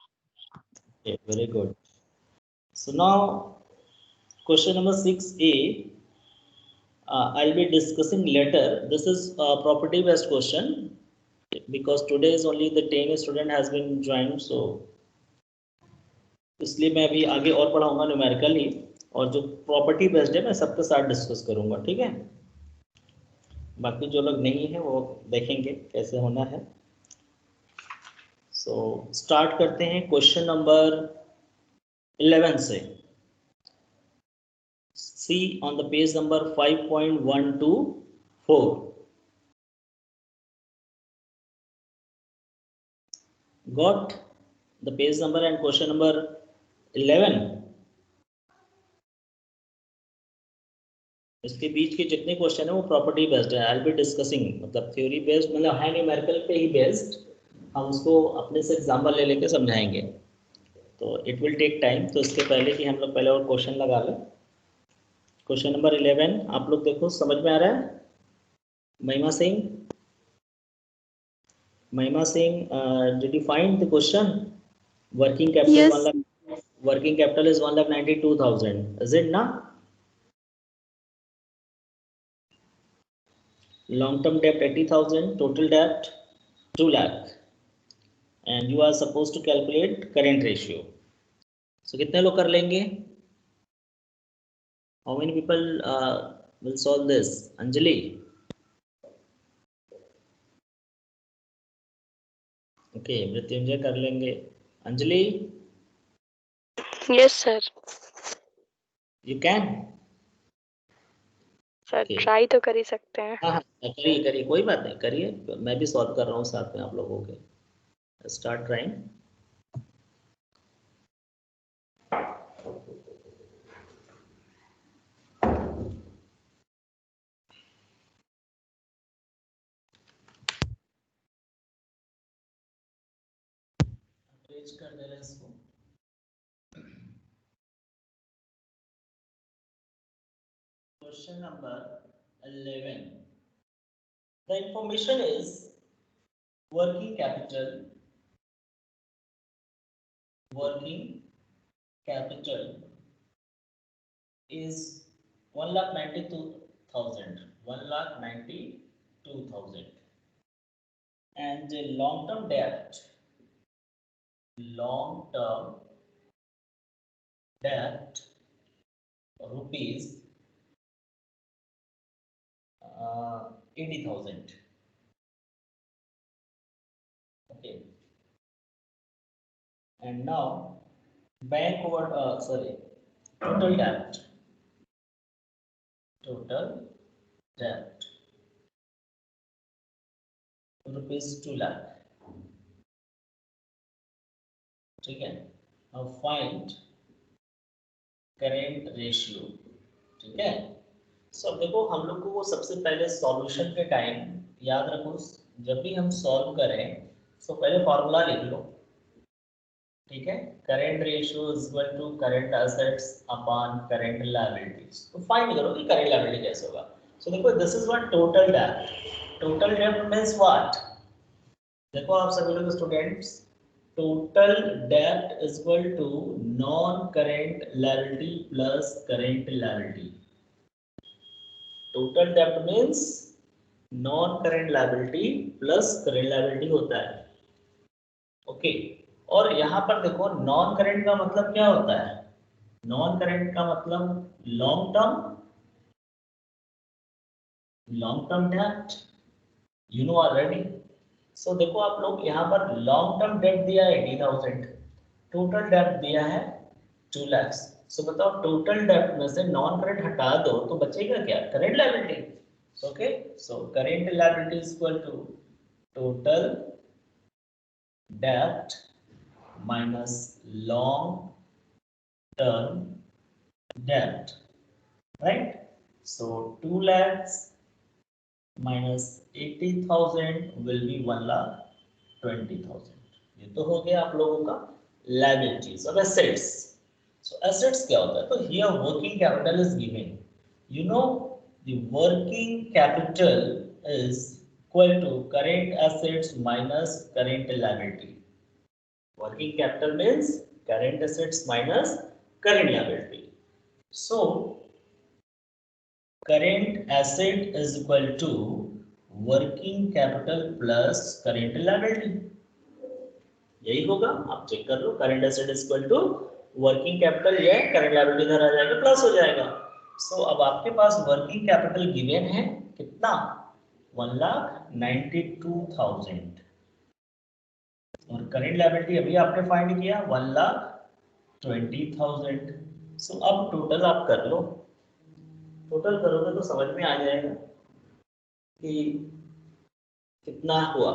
Okay, very good. So now question number 6A, I'll be discussing later. This is a property based question because today is only the 10 student has been joined, so इसलिए मैं अभी आगे और पढ़ाऊंगा न्यूमेरिकली, और जो प्रॉपर्टी बेस्ड है मैं सबके साथ डिस्कस करूंगा. ठीक है, बाकी जो लोग नहीं है वो देखेंगे कैसे होना है. सो स्टार्ट करते हैं क्वेश्चन नंबर 11 से. See on the page number 5.124. Got the page number and question number 11. इसके बीच के जितने क्वेश्चन है वो प्रॉपर्टी बेस्ड है. I'll be discussing, मतलब थ्योरी बेस्ड मतलब है न्यूमेरिकल पे ही बेस्ड. हम उसको अपने से एग्जाम्पल ले लेके समझाएंगे, तो इट विल टेक टाइम. तो इसके पहले कि हम लोग पहले और क्वेश्चन लगा लें. क्वेश्चन नंबर 11 आप लोग देखो, समझ में आ रहा है? महिमा Singh, did you find the question? Working capital Yes. 1 lakh, working capital is 1,92,000. Is it not? Long term debt 80,000, total debt 2 lakh, and you are supposed to calculate current ratio. So कितने लोग कर लेंगे? How many people will solve this? Anjali. Okay, Mrityunjay कर लेंगे. Anjali, Yes, sir. you can. Sir Okay. Try तो कर ही सकते हैं. हाँ करिए, कोई बात नहीं, करिए. मैं भी सॉल्व कर रहा हूँ साथ में आप लोगों के. Start trying. कर दे रहे हैं इसको. Question number 11. The information is working capital is 1,92,000, and the long-term debt rupees 80,000. Okay, and now bank over total debt rupees 2 lakh. ठीक है, now find current ratio. ठीक है. सो देखो, हम लोग को वो सबसे पहले सॉल्यूशन के टाइम याद रखो, जब भी हम सॉल्व करें तो पहले फॉर्मूला लिख लो. ठीक है, current ratio is equal to current assets upon current liabilities. तो फाइंड करो कि करेंट लायबिलिटी कैसे होगा. सो देखो, this is what total debt. Total debt means what? देखो आप सभी लोग students, total debt is equal to non current liability plus current liability. Total debt means non current liability plus current liability होता है. ओके, और यहाँ पर देखो, नॉन करेंट का मतलब क्या होता है? नॉन करेंट का मतलब long term debt, you know already. So देखो आप लोग यहाँ पर लॉन्ग टर्म डेट दिया है 80,000, टोटल डेट दिया है 2 लाख। सो बताओ टोटल डेट में से नॉन करेंट हटा दो तो बचेगा क्या, current liability. Okay, so current liability is equal to total debt minus long term debt, right. So 2 lakhs minus 80,000 will be 1,20,000। ये तो हो गया आप लोगों का liabilities और assets। So assets क्या होता है, तो here working capital is given, you know the working capital is equal to current assets minus current liability। Working capital means current assets minus current liability। So current asset is equal to working capital plus current liability, यही होगा। आप चेक कर लो, current asset is equal to working capital, ये करंट लायबिलिटी इधर आ जाएगा, प्लस हो जाएगा। सो अब आपके पास वर्किंग कैपिटल गिवन है कितना, 1,92,000 और करंट लायबिलिटी अभी आपने फाइंड किया 1,20,000। सो अब टोटल आप कर लो, टोटल करोगे तो समझ में आ जाएगा कि कितना हुआ।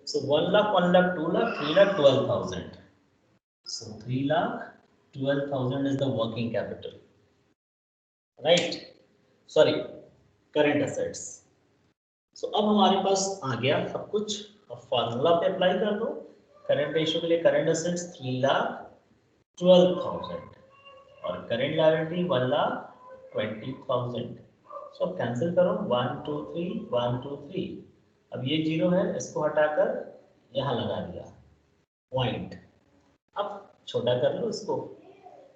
So 1 lakh, 1 lakh, 2 lakh, 3,12,000। So 3,12,000 is the working capital, right, sorry current assets. So अब हमारे पास आ गया सब कुछ, अब फार्मूला पे अप्लाई कर दो। करंट रेशियो के लिए करंट एसेट्स 3,12,000 और करंट लायबिलिटी 1,20,000। सो अब कैंसिल करो, 1 2 3 1 2 3। अब ये जीरो है, इसको हटाकर यहाँ लगा दिया पॉइंट। अब छोटा कर लो इसको।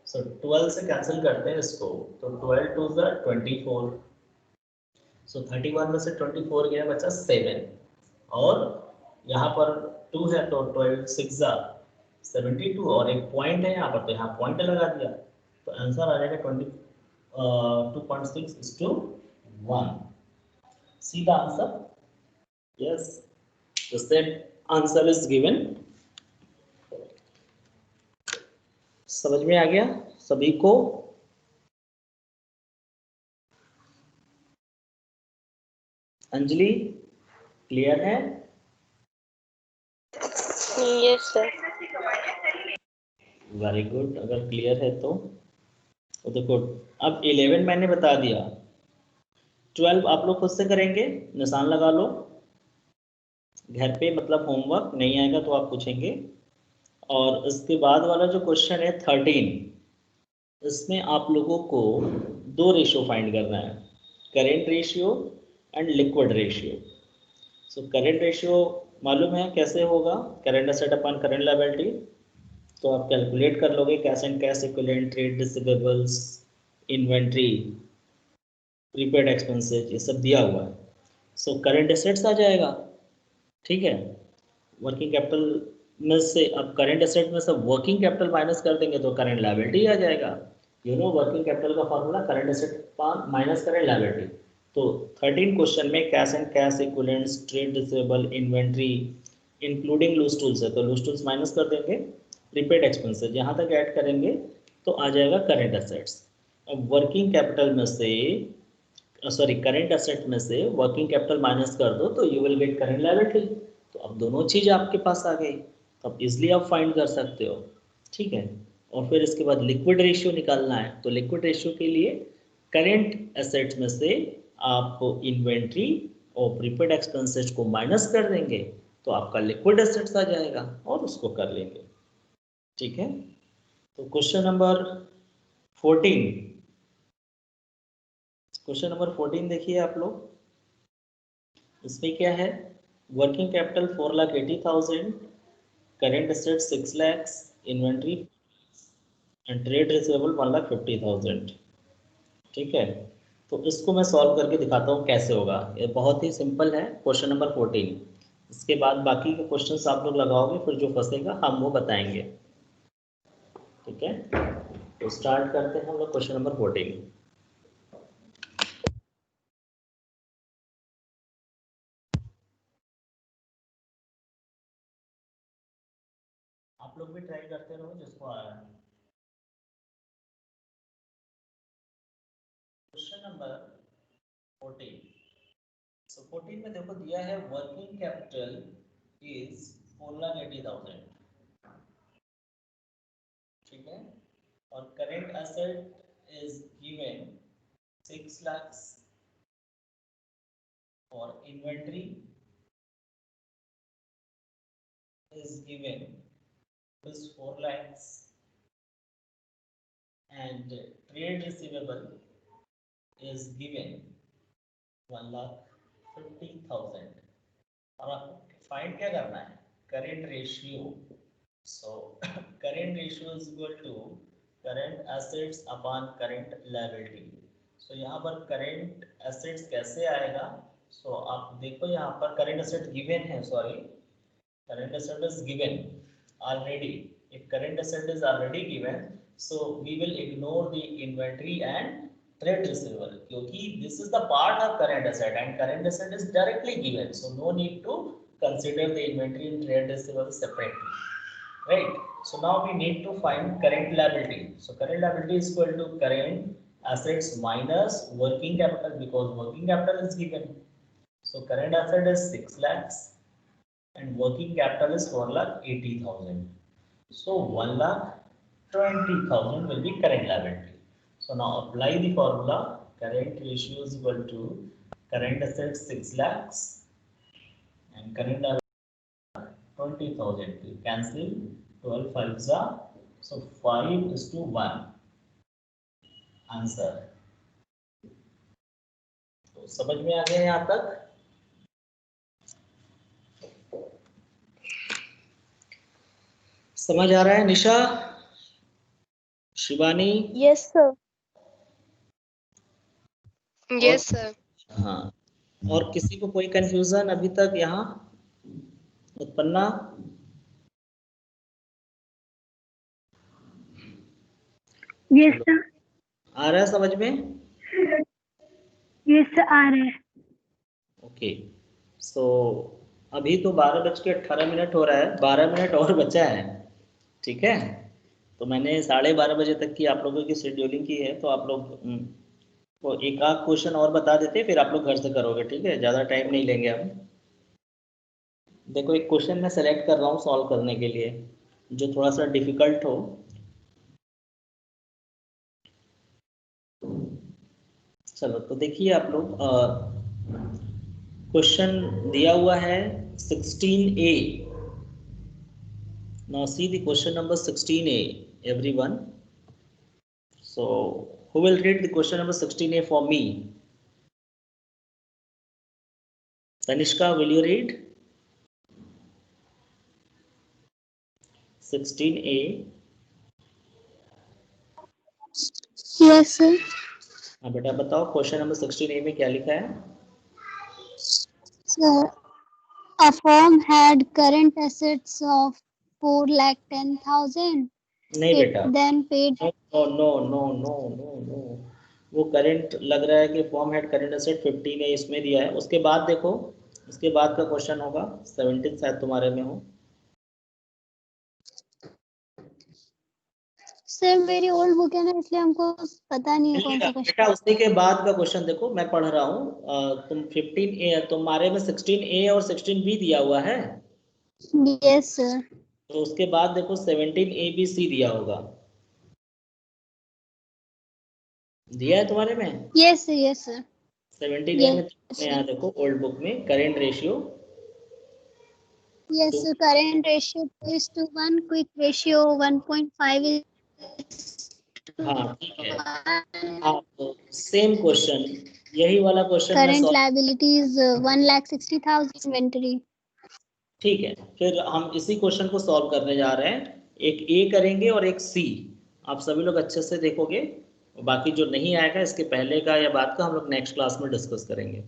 सो 12 से कैंसिल करते हैं इसको, तो 12 2 24। सो 31 में से 24 गया, बचा 7 और यहाँ पर 2 है तो 12 6 72 और एक पॉइंट है यहाँ पर, तो यहाँ पॉइंट लगा दिया, तो आंसर आ जाएगा 2.6:1। सीधा answer, yes, the said answer is given। समझ में आ गया सभी को? अंजलि क्लियर है? Yes sir. वेरी गुड, अगर क्लियर है तो देखो अब 11 मैंने बता दिया, 12 आप लोग खुद से करेंगे, निशान लगा लो घर पे, मतलब होमवर्क नहीं आएगा तो आप पूछेंगे। और इसके बाद वाला जो क्वेश्चन है 13, इसमें आप लोगों को 2 रेशियो फाइंड करना है, current ratio and liquid ratio. So current ratio मालूम है कैसे होगा, current asset upon current liability, तो आप कैलकुलेट कर लोगे, cash and cash equivalent, trade receivables, inventory, prepaid expenses, ये सब दिया हुआ है। सो करेंट एसेट्स आ जाएगा, ठीक है। वर्किंग कैपिटल में से अब करंट एसेट में से वर्किंग कैपिटल माइनस कर देंगे तो करंट लायबिलिटी आ जाएगा। यू नो वर्किंग कैपिटल का formula current asset minus current liability. तो 13 क्वेश्चन में cash and cash equivalents, trade receivable, inventory including loose tools है, तो लूज टूल्स माइनस कर देंगे, प्रीपेड एक्सपेंसेस यहाँ तक ऐड करेंगे तो आ जाएगा करंट एसेट्स। अब वर्किंग कैपिटल में से सॉरी करंट एसेट में से वर्किंग कैपिटल माइनस कर दो तो you will get current liability. तो अब दोनों चीज़ आपके पास आ गई, तो अब इजली आप फाइंड कर सकते हो, ठीक है। और फिर इसके बाद लिक्विड रेशियो निकालना है, तो लिक्विड रेशियो के लिए करंट एसेट्स में से आप इन्वेंट्री और प्रीपेड एक्सपेंसेस को माइनस कर देंगे तो आपका लिक्विड एसेट्स आ जाएगा और उसको कर लेंगे, ठीक है। तो क्वेश्चन नंबर 14, क्वेश्चन नंबर 14 देखिए आप लोग, इसमें क्या है, working capital 4,80,000, current asset 6 lakhs, inventory and trade receivable 1,50,000, ठीक है। तो इसको मैं सॉल्व करके दिखाता हूँ कैसे होगा, ये बहुत ही सिंपल है क्वेश्चन नंबर 14। इसके बाद बाकी के क्वेश्चंस आप लोग लगाओगे, फिर जो फंसेगा हम वो बताएंगे, ठीक है। तो स्टार्ट करते हैं हम लोग क्वेश्चन नंबर 14। आप लोग भी ट्राई करते रहो जिसको आ रहा है। Question number 14। सो 14 में देखो दिया है वर्किंग कैपिटल इज 4,80,000, ठीक है, और current asset is given 6 lakhs, और inventory is given is 4 lakhs, and trade receivable is given 1,50,000। और आपको फाइंड क्या करना है? Current ratio. So current ratio is equal to current assets upon current liability. So यहाँ पर करेंट एसेट्स कैसे आएगा? सो आप देखो यहाँ पर करेंट एसेट गिवन है, sorry, current asset is given already. If current asset is already given, so we will ignore the inventory and trade receivable, क्योंकि this is the part of current asset and current asset is directly given, so no need to consider the inventory and trade receivable separately, right? So now we need to find current liability. So current liability is equal to current assets minus working capital, because working capital is given. So current asset is 6 lakhs and working capital is 4,80,000. So 1,20,000 will be current liability. So now apply the formula. Current ratio is equal to current assets 6 lakhs and current liability 20,000. You cancel 12 5s are, so 5:1 answer. तो समझ में आ गया यहाँ तक? समझ आ रहा है Nisha, Shivani? Yes sir. Yes sir. हाँ, और किसी को कोई कंफ्यूजन अभी तक यहाँ उत्पन्ना? Yes sir. आ रहा है समझ में? यस सर, आ रहा है। ओके, सो अभी तो 12:18 हो रहा है, 12 मिनट और बचा है, ठीक है? तो मैंने 12:30 बजे तक की आप लोगों की शेड्यूलिंग की है, तो आप लोग को एक आध क्वेश्चन और बता देते, फिर आप लोग घर से करोगे, ठीक है? ज़्यादा टाइम नहीं लेंगे हम। देखो एक क्वेश्चन मैं सेलेक्ट कर रहा हूँ सॉल्व करने के लिए, जो थोड़ा सा डिफिकल्ट हो। चलो तो देखिए आप लोग, क्वेश्चन दिया हुआ है 16A। Now see the question number 16A, everyone. So who will read the question number 16A for me? Tanishka, will you read 16A? Yes sir. हाँ बेटा बताओ, क्वेश्चन नंबर 16A में क्या लिखा है? Sir, a firm had current assets of 4,10,000. नहीं It बेटा, then paid. No no no no no no, वो करंट लग रहा है कि फॉर्म हेड करंट एसेट 15 है, इसमें दिया है। उसके बाद देखो, उसके बाद का क्वेश्चन होगा 17, शायद तुम्हारे में हो। सर मेरी ओल्ड बुक है ना, इसलिए हमको पता नहीं है कौन सा क्वेश्चन। बेटा उसी के बाद का क्वेश्चन देखो, मैं पढ़ रहा हूँ। तुम 15A, तुम्हारे में 16A और 16B दिया हुआ है, यस सर। तो उसके बाद देखो 17ABC दिया होगा, दिया है तुम्हारे में? Yes sir. Yes sir. 17A में यहाँ देखो ओल्ड बुक में current ratio. Yes sir, current ratio 2:1, quick ratio 1.5 हाँ ठीक है, आप सेम क्वेश्चन, यही वाला क्वेश्चन मैं करंट लायबिलिटीज 1,60,000 इन्वेंटरी। ठीक है, फिर हम इसी क्वेश्चन को सॉल्व करने जा रहे हैं। एक ए करेंगे और एक सी। आप सभी लोग अच्छे से देखोगे, बाकी जो नहीं आएगा इसके पहले का या बाद का हम लोग नेक्स्ट क्लास में डिस्कस करेंगे।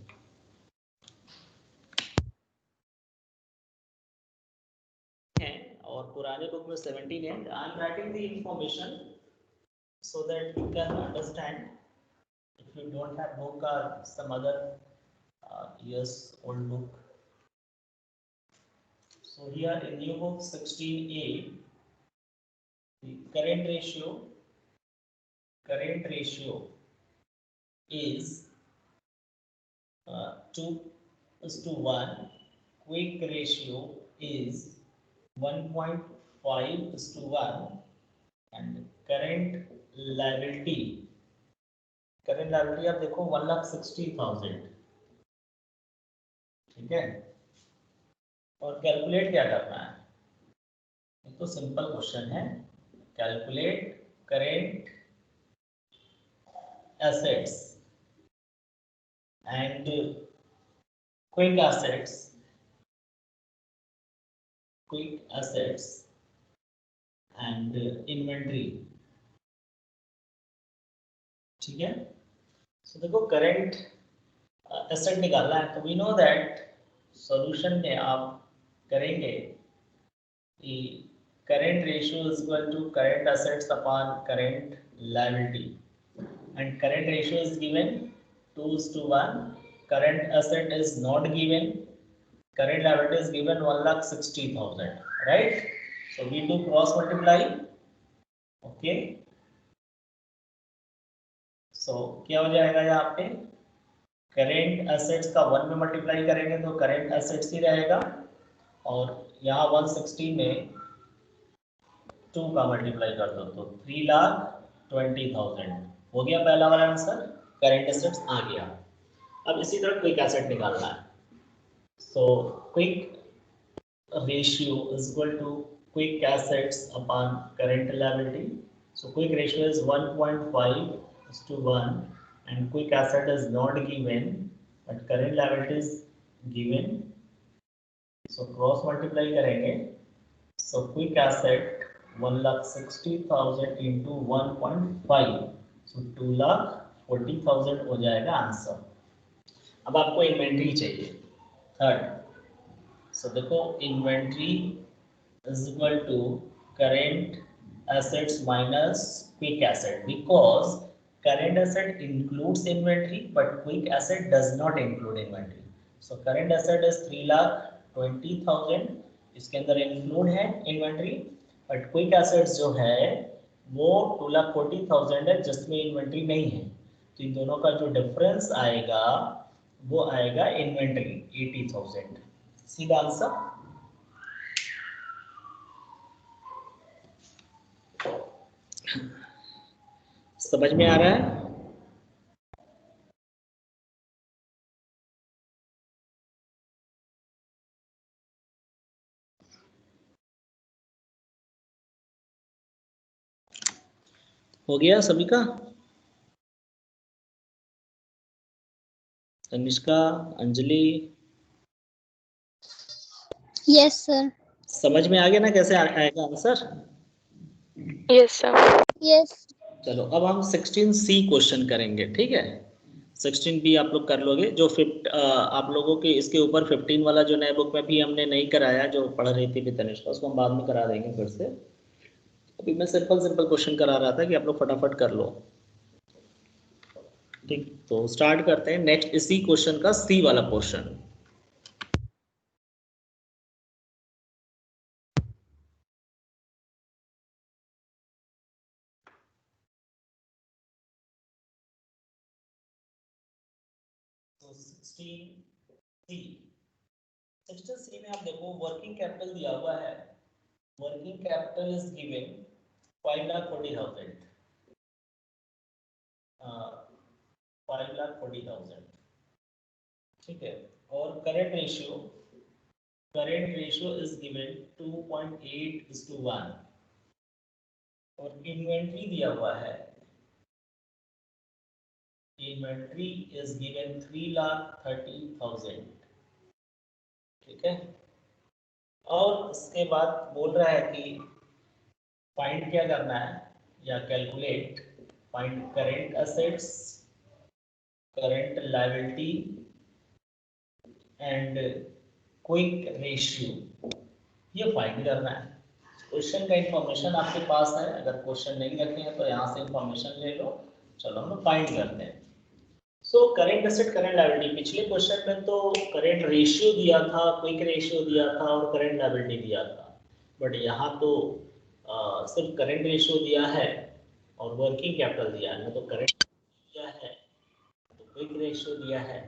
और पुराने बुक में 17 है। I am writing the information so that you can understand. If you don't have book or some other years old book. So here in new book 16A, the current ratio is 2:1. Quick ratio is 1.5:1, and current liability आप देखो 1,60,000, ठीक है। और कैलकुलेट क्या करना है, ये तो सिंपल क्वेश्चन है। Calculate current assets and quick assets and inventory, ठीक है। सो देखो करंट एसेट निकालना है, तो वी नो दैट सॉल्यूशन में आप करेंगे कि current ratio is equal to current assets upon current liability, and current ratio is given 2:1, current asset is not given, current liability is given 1,60,000, right? So we do cross multiply, okay? So क्या हो जाएगा यहाँ पे, करंट एसेट्स का 1 में मल्टीप्लाई करेंगे तो करंट एसेट्स ही रहेगा, और यहाँ 160 में 2 का मल्टीप्लाई कर दो तो 3,20,000 हो गया पहला वाला आंसर, करंट एसेट्स आ गया। अब इसी तरह क्विक एसेट निकालना है, so quick ratio is equal to quick assets upon current liability. So quick ratio is 1.5:1, and quick asset is not given but current liability is given, so cross multiply करेंगे। So quick asset 1,60,000 into 1.5, so 2,40,000 हो जाएगा आंसर। अब आपको इन्वेंट्री चाहिए थर्ड, so देखो inventory is equal to current assets minus quick asset, because current asset includes inventory but quick asset does not include inventory. So current asset is 3,20,000, इसके अंदर include है inventory, but quick assets जो है वो 2,40,000 है जिसमें inventory नहीं है, तो इन दोनों का जो डिफरेंस आएगा वो आएगा इन्वेंटरी 80,000, सीधा आंसर। समझ में आ रहा है? हो गया सभी का? Tanishka, Anjali, yes sir. समझ में आ गया ना कैसे आएगा आंसर? Yes, sir. यस। चलो अब हम 16C क्वेश्चन करेंगे, ठीक है। 16B आप लोग कर लोगे, जो आप लोगों के इसके ऊपर 15 वाला जो नए बुक में भी हमने नहीं कराया, जो पढ़ रही थी तनिष्का, उसको हम बाद में करा देंगे फिर से। अभी मैं सिंपल क्वेश्चन करा रहा था कि आप लोग फटाफट कर लो, ठीक। तो स्टार्ट करते हैं नेक्स्ट इसी क्वेश्चन का सी वाला पोर्शन। तो 16C में आप देखो वर्किंग कैपिटल दिया हुआ है, वर्किंग कैपिटल इज गिवन 5,40,000, 5,40,000, ठीक है। और करंट रेशियो इज गिवन 2.8:1, और इन्वेंट्री दिया हुआ है, इन्वेंट्री इज गिवन 3,30,000, ठीक है। और उसके बाद बोल रहा है कि फाइंड क्या करना है या calculate, find current assets, current liability and quick ratio, ये फाइंड करना है। क्वेश्चन का इंफॉर्मेशन आपके पास है, अगर क्वेश्चन नहीं रखे हैं तो यहाँ से इंफॉर्मेशन ले लो। चलो हम फाइंड करते हैं। सो करेंट एसेट करेंट लायबिलिटी, पिछले क्वेश्चन में तो करेंट रेशियो दिया था, क्विक रेशियो दिया था और करेंट लायबिलिटी दिया था, बट यहाँ तो सिर्फ करेंट रेशियो दिया है और वर्किंग कैपिटल दिया है, तो करेंट दिया है तो क्विक रेशियो दिया है,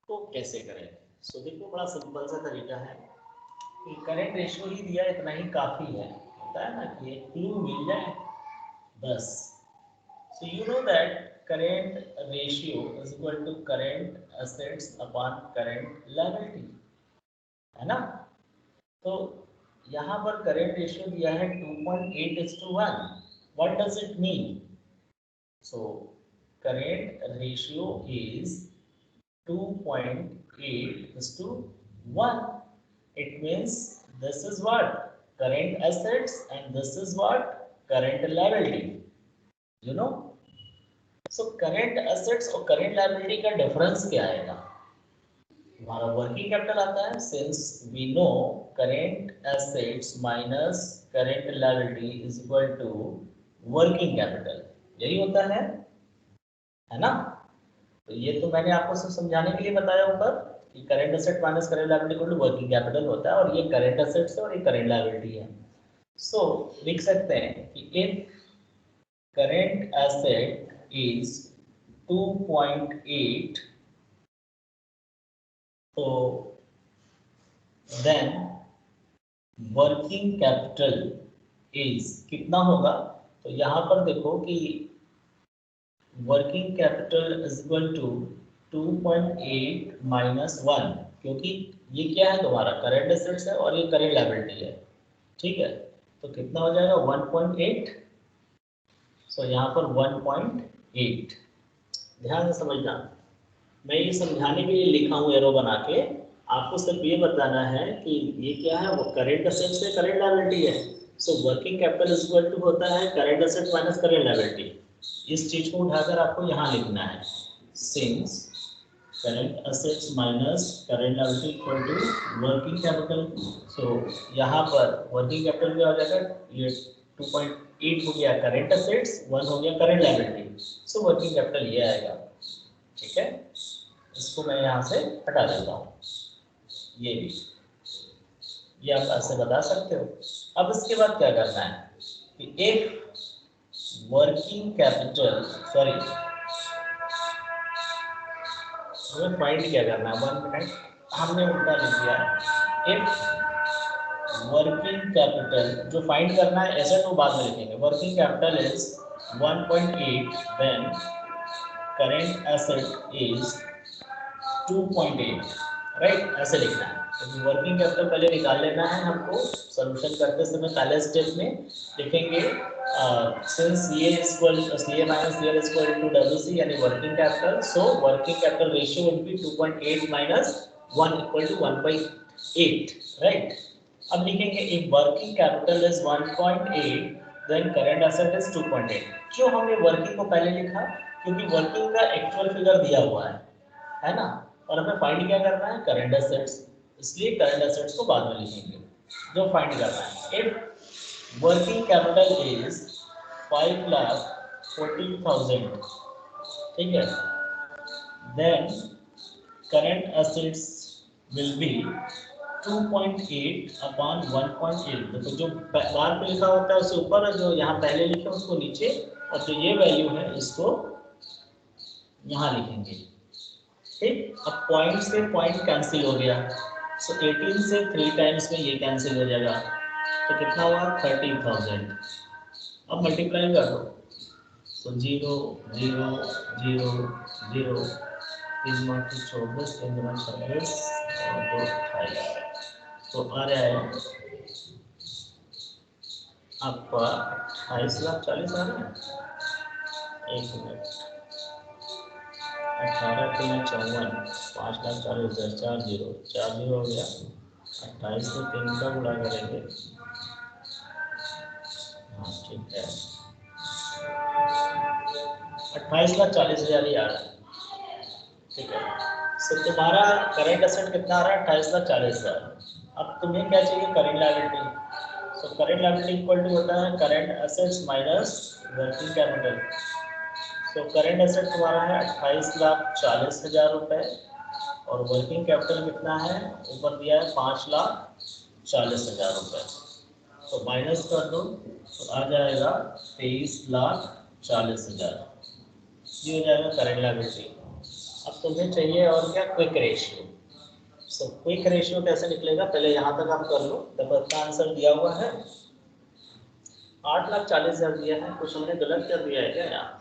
तो कैसे करें? सो देखो बड़ा सिंपल सा तरीका है कि करेंट रेशियो ही दिया इतना ही काफ़ी है, होता है ना कि एक क्लू मिल जाए बस। So you know that current ratio is equal to current assets upon current liability, है ना? तो यहाँ पर current ratio दिया है 2.8:1. What does it mean? So current ratio is 2.8:1. It means this is what? Current assets and this is what? Current liability. You know? So current assets और करेंट लायबिलिटी का डिफरेंस क्या आएगा? हमारा वर्किंग कैपिटल आता है, since we know current assets minus current liability is equal to working capital, यही होता है ना? तो ये तो मैंने आपको सिर्फ समझाने के लिए बताया ऊपर कि current asset minus current liability equal to working capital होता है, और ये करेंट एसेट्स है और ये करेंट लायबिलिटी है। सो लिख सकते हैं कि इफ करेंट एसेट is 2.8, तो then working capital is कितना होगा? तो यहाँ पर देखो कि working capital is equal to 2.8 minus 1, क्योंकि ये क्या है तुम्हारा करंट एसेट्स है और ये करंट लायबिलिटी है, ठीक है? तो कितना हो जाएगा 1.8। सो यहाँ पर 1.8, ध्यान से समझना, मैं ये समझाने के लिए लिखा हूँ एरो बना के, आपको सिर्फ ये बताना है कि ये क्या है, वो करेंट एसेट्स है करेंट लायबिलिटी है। So working capital is equal to होता है current asset minus current liability. इस चीज को उठाकर आपको यहाँ लिखना है, since current assets minus current liability equal to working capital. So यहाँ पर वर्किंग कैपिटल क्या हो जाएगा, ये 2.8 हो गया करेंट एसेट्स, 1 हो गया करेंट लायबिलिटी, सो वर्किंग कैपिटल ये आएगा, ठीक है? इसको मैं यहाँ से हटा देता हूँ, ये भी, ये आप ऐसे बता सकते हो। अब इसके बाद क्या करना है कि एक वर्किंग कैपिटल, सॉरी हमें फाइंड क्या करना है, 1 मिनट, हमने उल्टा लिख दिया है। इफ वर्किंग कैपिटल, जो फाइंड करना है एसेट वो बाद में लिखेंगे, working capital is 1.8, then current asset is 2.8, right? ऐसे लिखना है, तो वर्किंग कैपिटल पहले निकाल लेना है हमको। सॉल्यूशन करते समय पहले स्टेप में लिखेंगे सिंस ये equal C minus C is equal to WC यानी working capital, so working capital ratio will be 2.8 minus 1 equal to 1/8, right? अब लिखेंगे if working capital is 1.8 then current asset is 2.8। क्यों हमने वर्किंग को पहले लिखा? क्योंकि वर्किंग का एक्चुअल फिगर दिया हुआ है ना? और हमें फाइंड क्या करना है, करंट एसेट्स, इसलिए करंट एसेट्स को बाद में लिखेंगे जो फाइंड करना है। इफ वर्किंग कैपिटल इज 5,40,000, ठीक है, then current assets will be 2.8 upon 1.8। तो जो बार पे लिखा होता है उससे ऊपर, जो यहाँ पहले लिखे उसको नीचे, और जो ये वैल्यू है इसको यहाँ लिखेंगे, ठीक? अब पॉइंट से पॉइंट कैंसिल हो गया, सो 18 से 3 टाइम्स में ये कैंसिल हो जाएगा, तो कितना हुआ 30,000। अब मल्टीप्लाई कर दो, तो 0 0 0 0, 3 गुना 24, 3 गुना 26 और 2 28, तो आ रहा है आपका 28,40,000 आ रहा है। एक मिनट, 18 3 54, 5,40,000, 4 0 4 0 हो गया। 28 को 3 का गुणा करेंगे, हाँ ठीक है, 28,40,000 ही आ रहा है, ठीक है? सो तुम्हारा करंट एसेट कितना आ रहा है, 28,40,000। अब तुम्हें क्या चाहिए, करंट लायबिलिटी। तो करेंट लायबिलिटी इक्वल टू होता है current assets minus working capital. तो करेंट एसेट तुम्हारा है 28,40,000 रुपए और वर्किंग कैपिटल कितना है, ऊपर दिया है 5,40,000 रुपए। तो माइनस कर दो तो आ जाएगा 23,40,000। ये हो जाएगा करेंट लायबिलिटी। अब तुम्हें चाहिए और क्या, quick ratio. So quick ratio कैसे निकलेगा, पहले यहाँ तक आप कर लो। देखो इसका आंसर दिया हुआ है 8,40,000 दिया है, कुछ हमने गलत कर दिया है क्या यहाँ?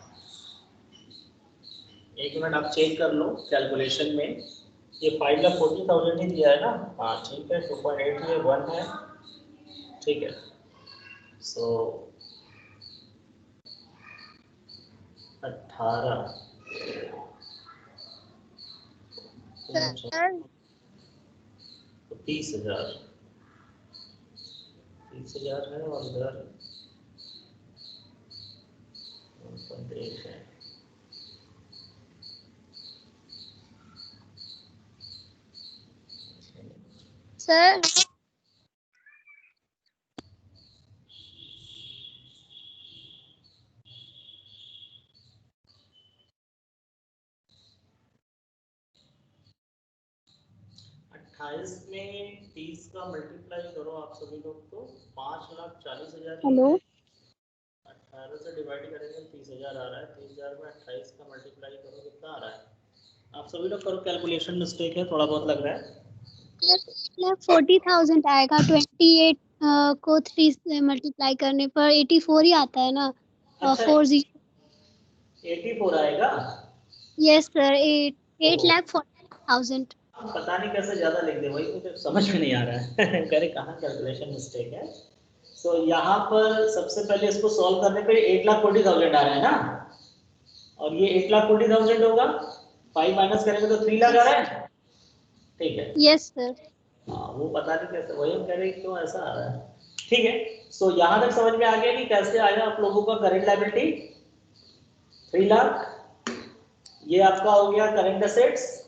एक मिनट आप चेक कर लो कैलकुलेशन में, ये 5,40,000 ही दिया है ना। हाँ ठीक है, 2.8 ये 1 है, ठीक है। सो 18 तो 30,000 है और इधर 1.8 है। सर में 30 का मल्टीप्लाई करो आप सभी लोग, तो 5,40,000। हेलो 18 से डिवाइड करेंगे 30,000 आ रहा है। 30,000 में 28 का मल्टीप्लाई करो, कितना आ रहा है? आप सभी लोग करो कैलकुलेशन, मिस्टेक है थोड़ा बहुत लग रहा है। 40,000 आएगा। 28 को 3 से मल्टीप्लाई करने पर 84 ही आता है ना। अच्छा 40 84 आएगा। Yes sir, 8,40,000। पता नहीं कैसे ज्यादा लिख दे, वही मुझे समझ में नहीं आ रहा है। करे कहाँ कैलकुलेशन मिस्टेक है। तो यहाँ पर सबसे पहले इसको सॉल्व करने पे 8,40,000 आ रहा है ना, और ये 8,40,000 होगा, 5 माइनस करेंगे तो 3 लाख आ रहा है, ठीक है। Yes sir. हाँ वो पता नहीं कैसे, वही हम कह रहे हैं क्यों ऐसा आ रहा है, ठीक है। सो यहाँ तक समझ में आ गया कि कैसे आया आप लोगों का करेंट लायबिलिटी 3 लाख। ये आपका हो गया करेंट एसेट्स,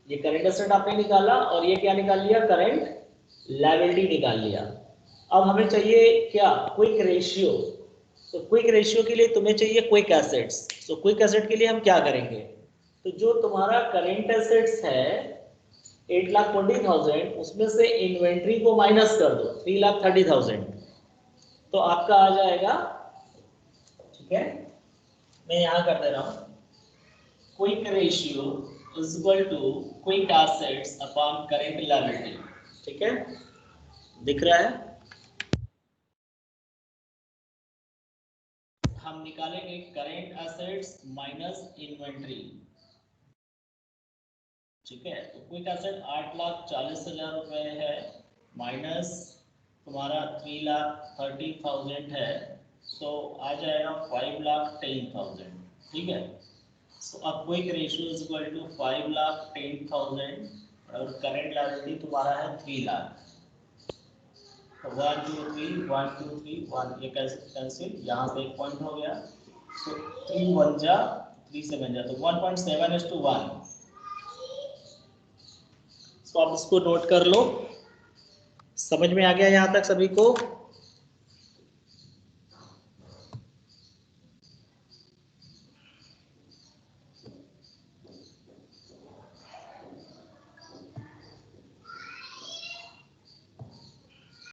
ये करेंट एसेट आपने निकाला, और ये क्या निकाल लिया, करेंट लायबिलिटी निकाल लिया। अब हमें चाहिए क्या, क्विक रेशियो। तो क्विक रेशियो के लिए तुम्हें चाहिए क्विक एसेट्स। तो क्विक एसेट के लिए हम क्या करेंगे, तो जो तुम्हारा करेंट एसेट्स है 8,40,000, उसमें से इन्वेंट्री को माइनस कर दो 3,30,000, तो आपका आ जाएगा, ठीक है। मैं यहाँ कर दे रहा हूँ, quick ratio is equal to quick assets upon current liability, ठीक है, दिख रहा है। हम निकालेंगे करेंट एसेट्स माइनस इन्वेंट्री, ठीक है। तो क्विक एसेट 8,40,000 रुपए है, माइनस तुम्हारा 3,30,000 है, तो आ जाएगा 5,10,000, ठीक है। सो अब quick ratio is equal to 5,10,000 और करंट लायबिलिटी तुम्हारा है 3 लाख। तो 1 2 3 1 2 3 1, ये कैंसिल, यहाँ पे एक पॉइंट हो गया। तो 3 1 जा 3 7 जा, तो 1.7:1। तो आप इसको नोट कर लो। समझ में आ गया यहाँ तक सभी को?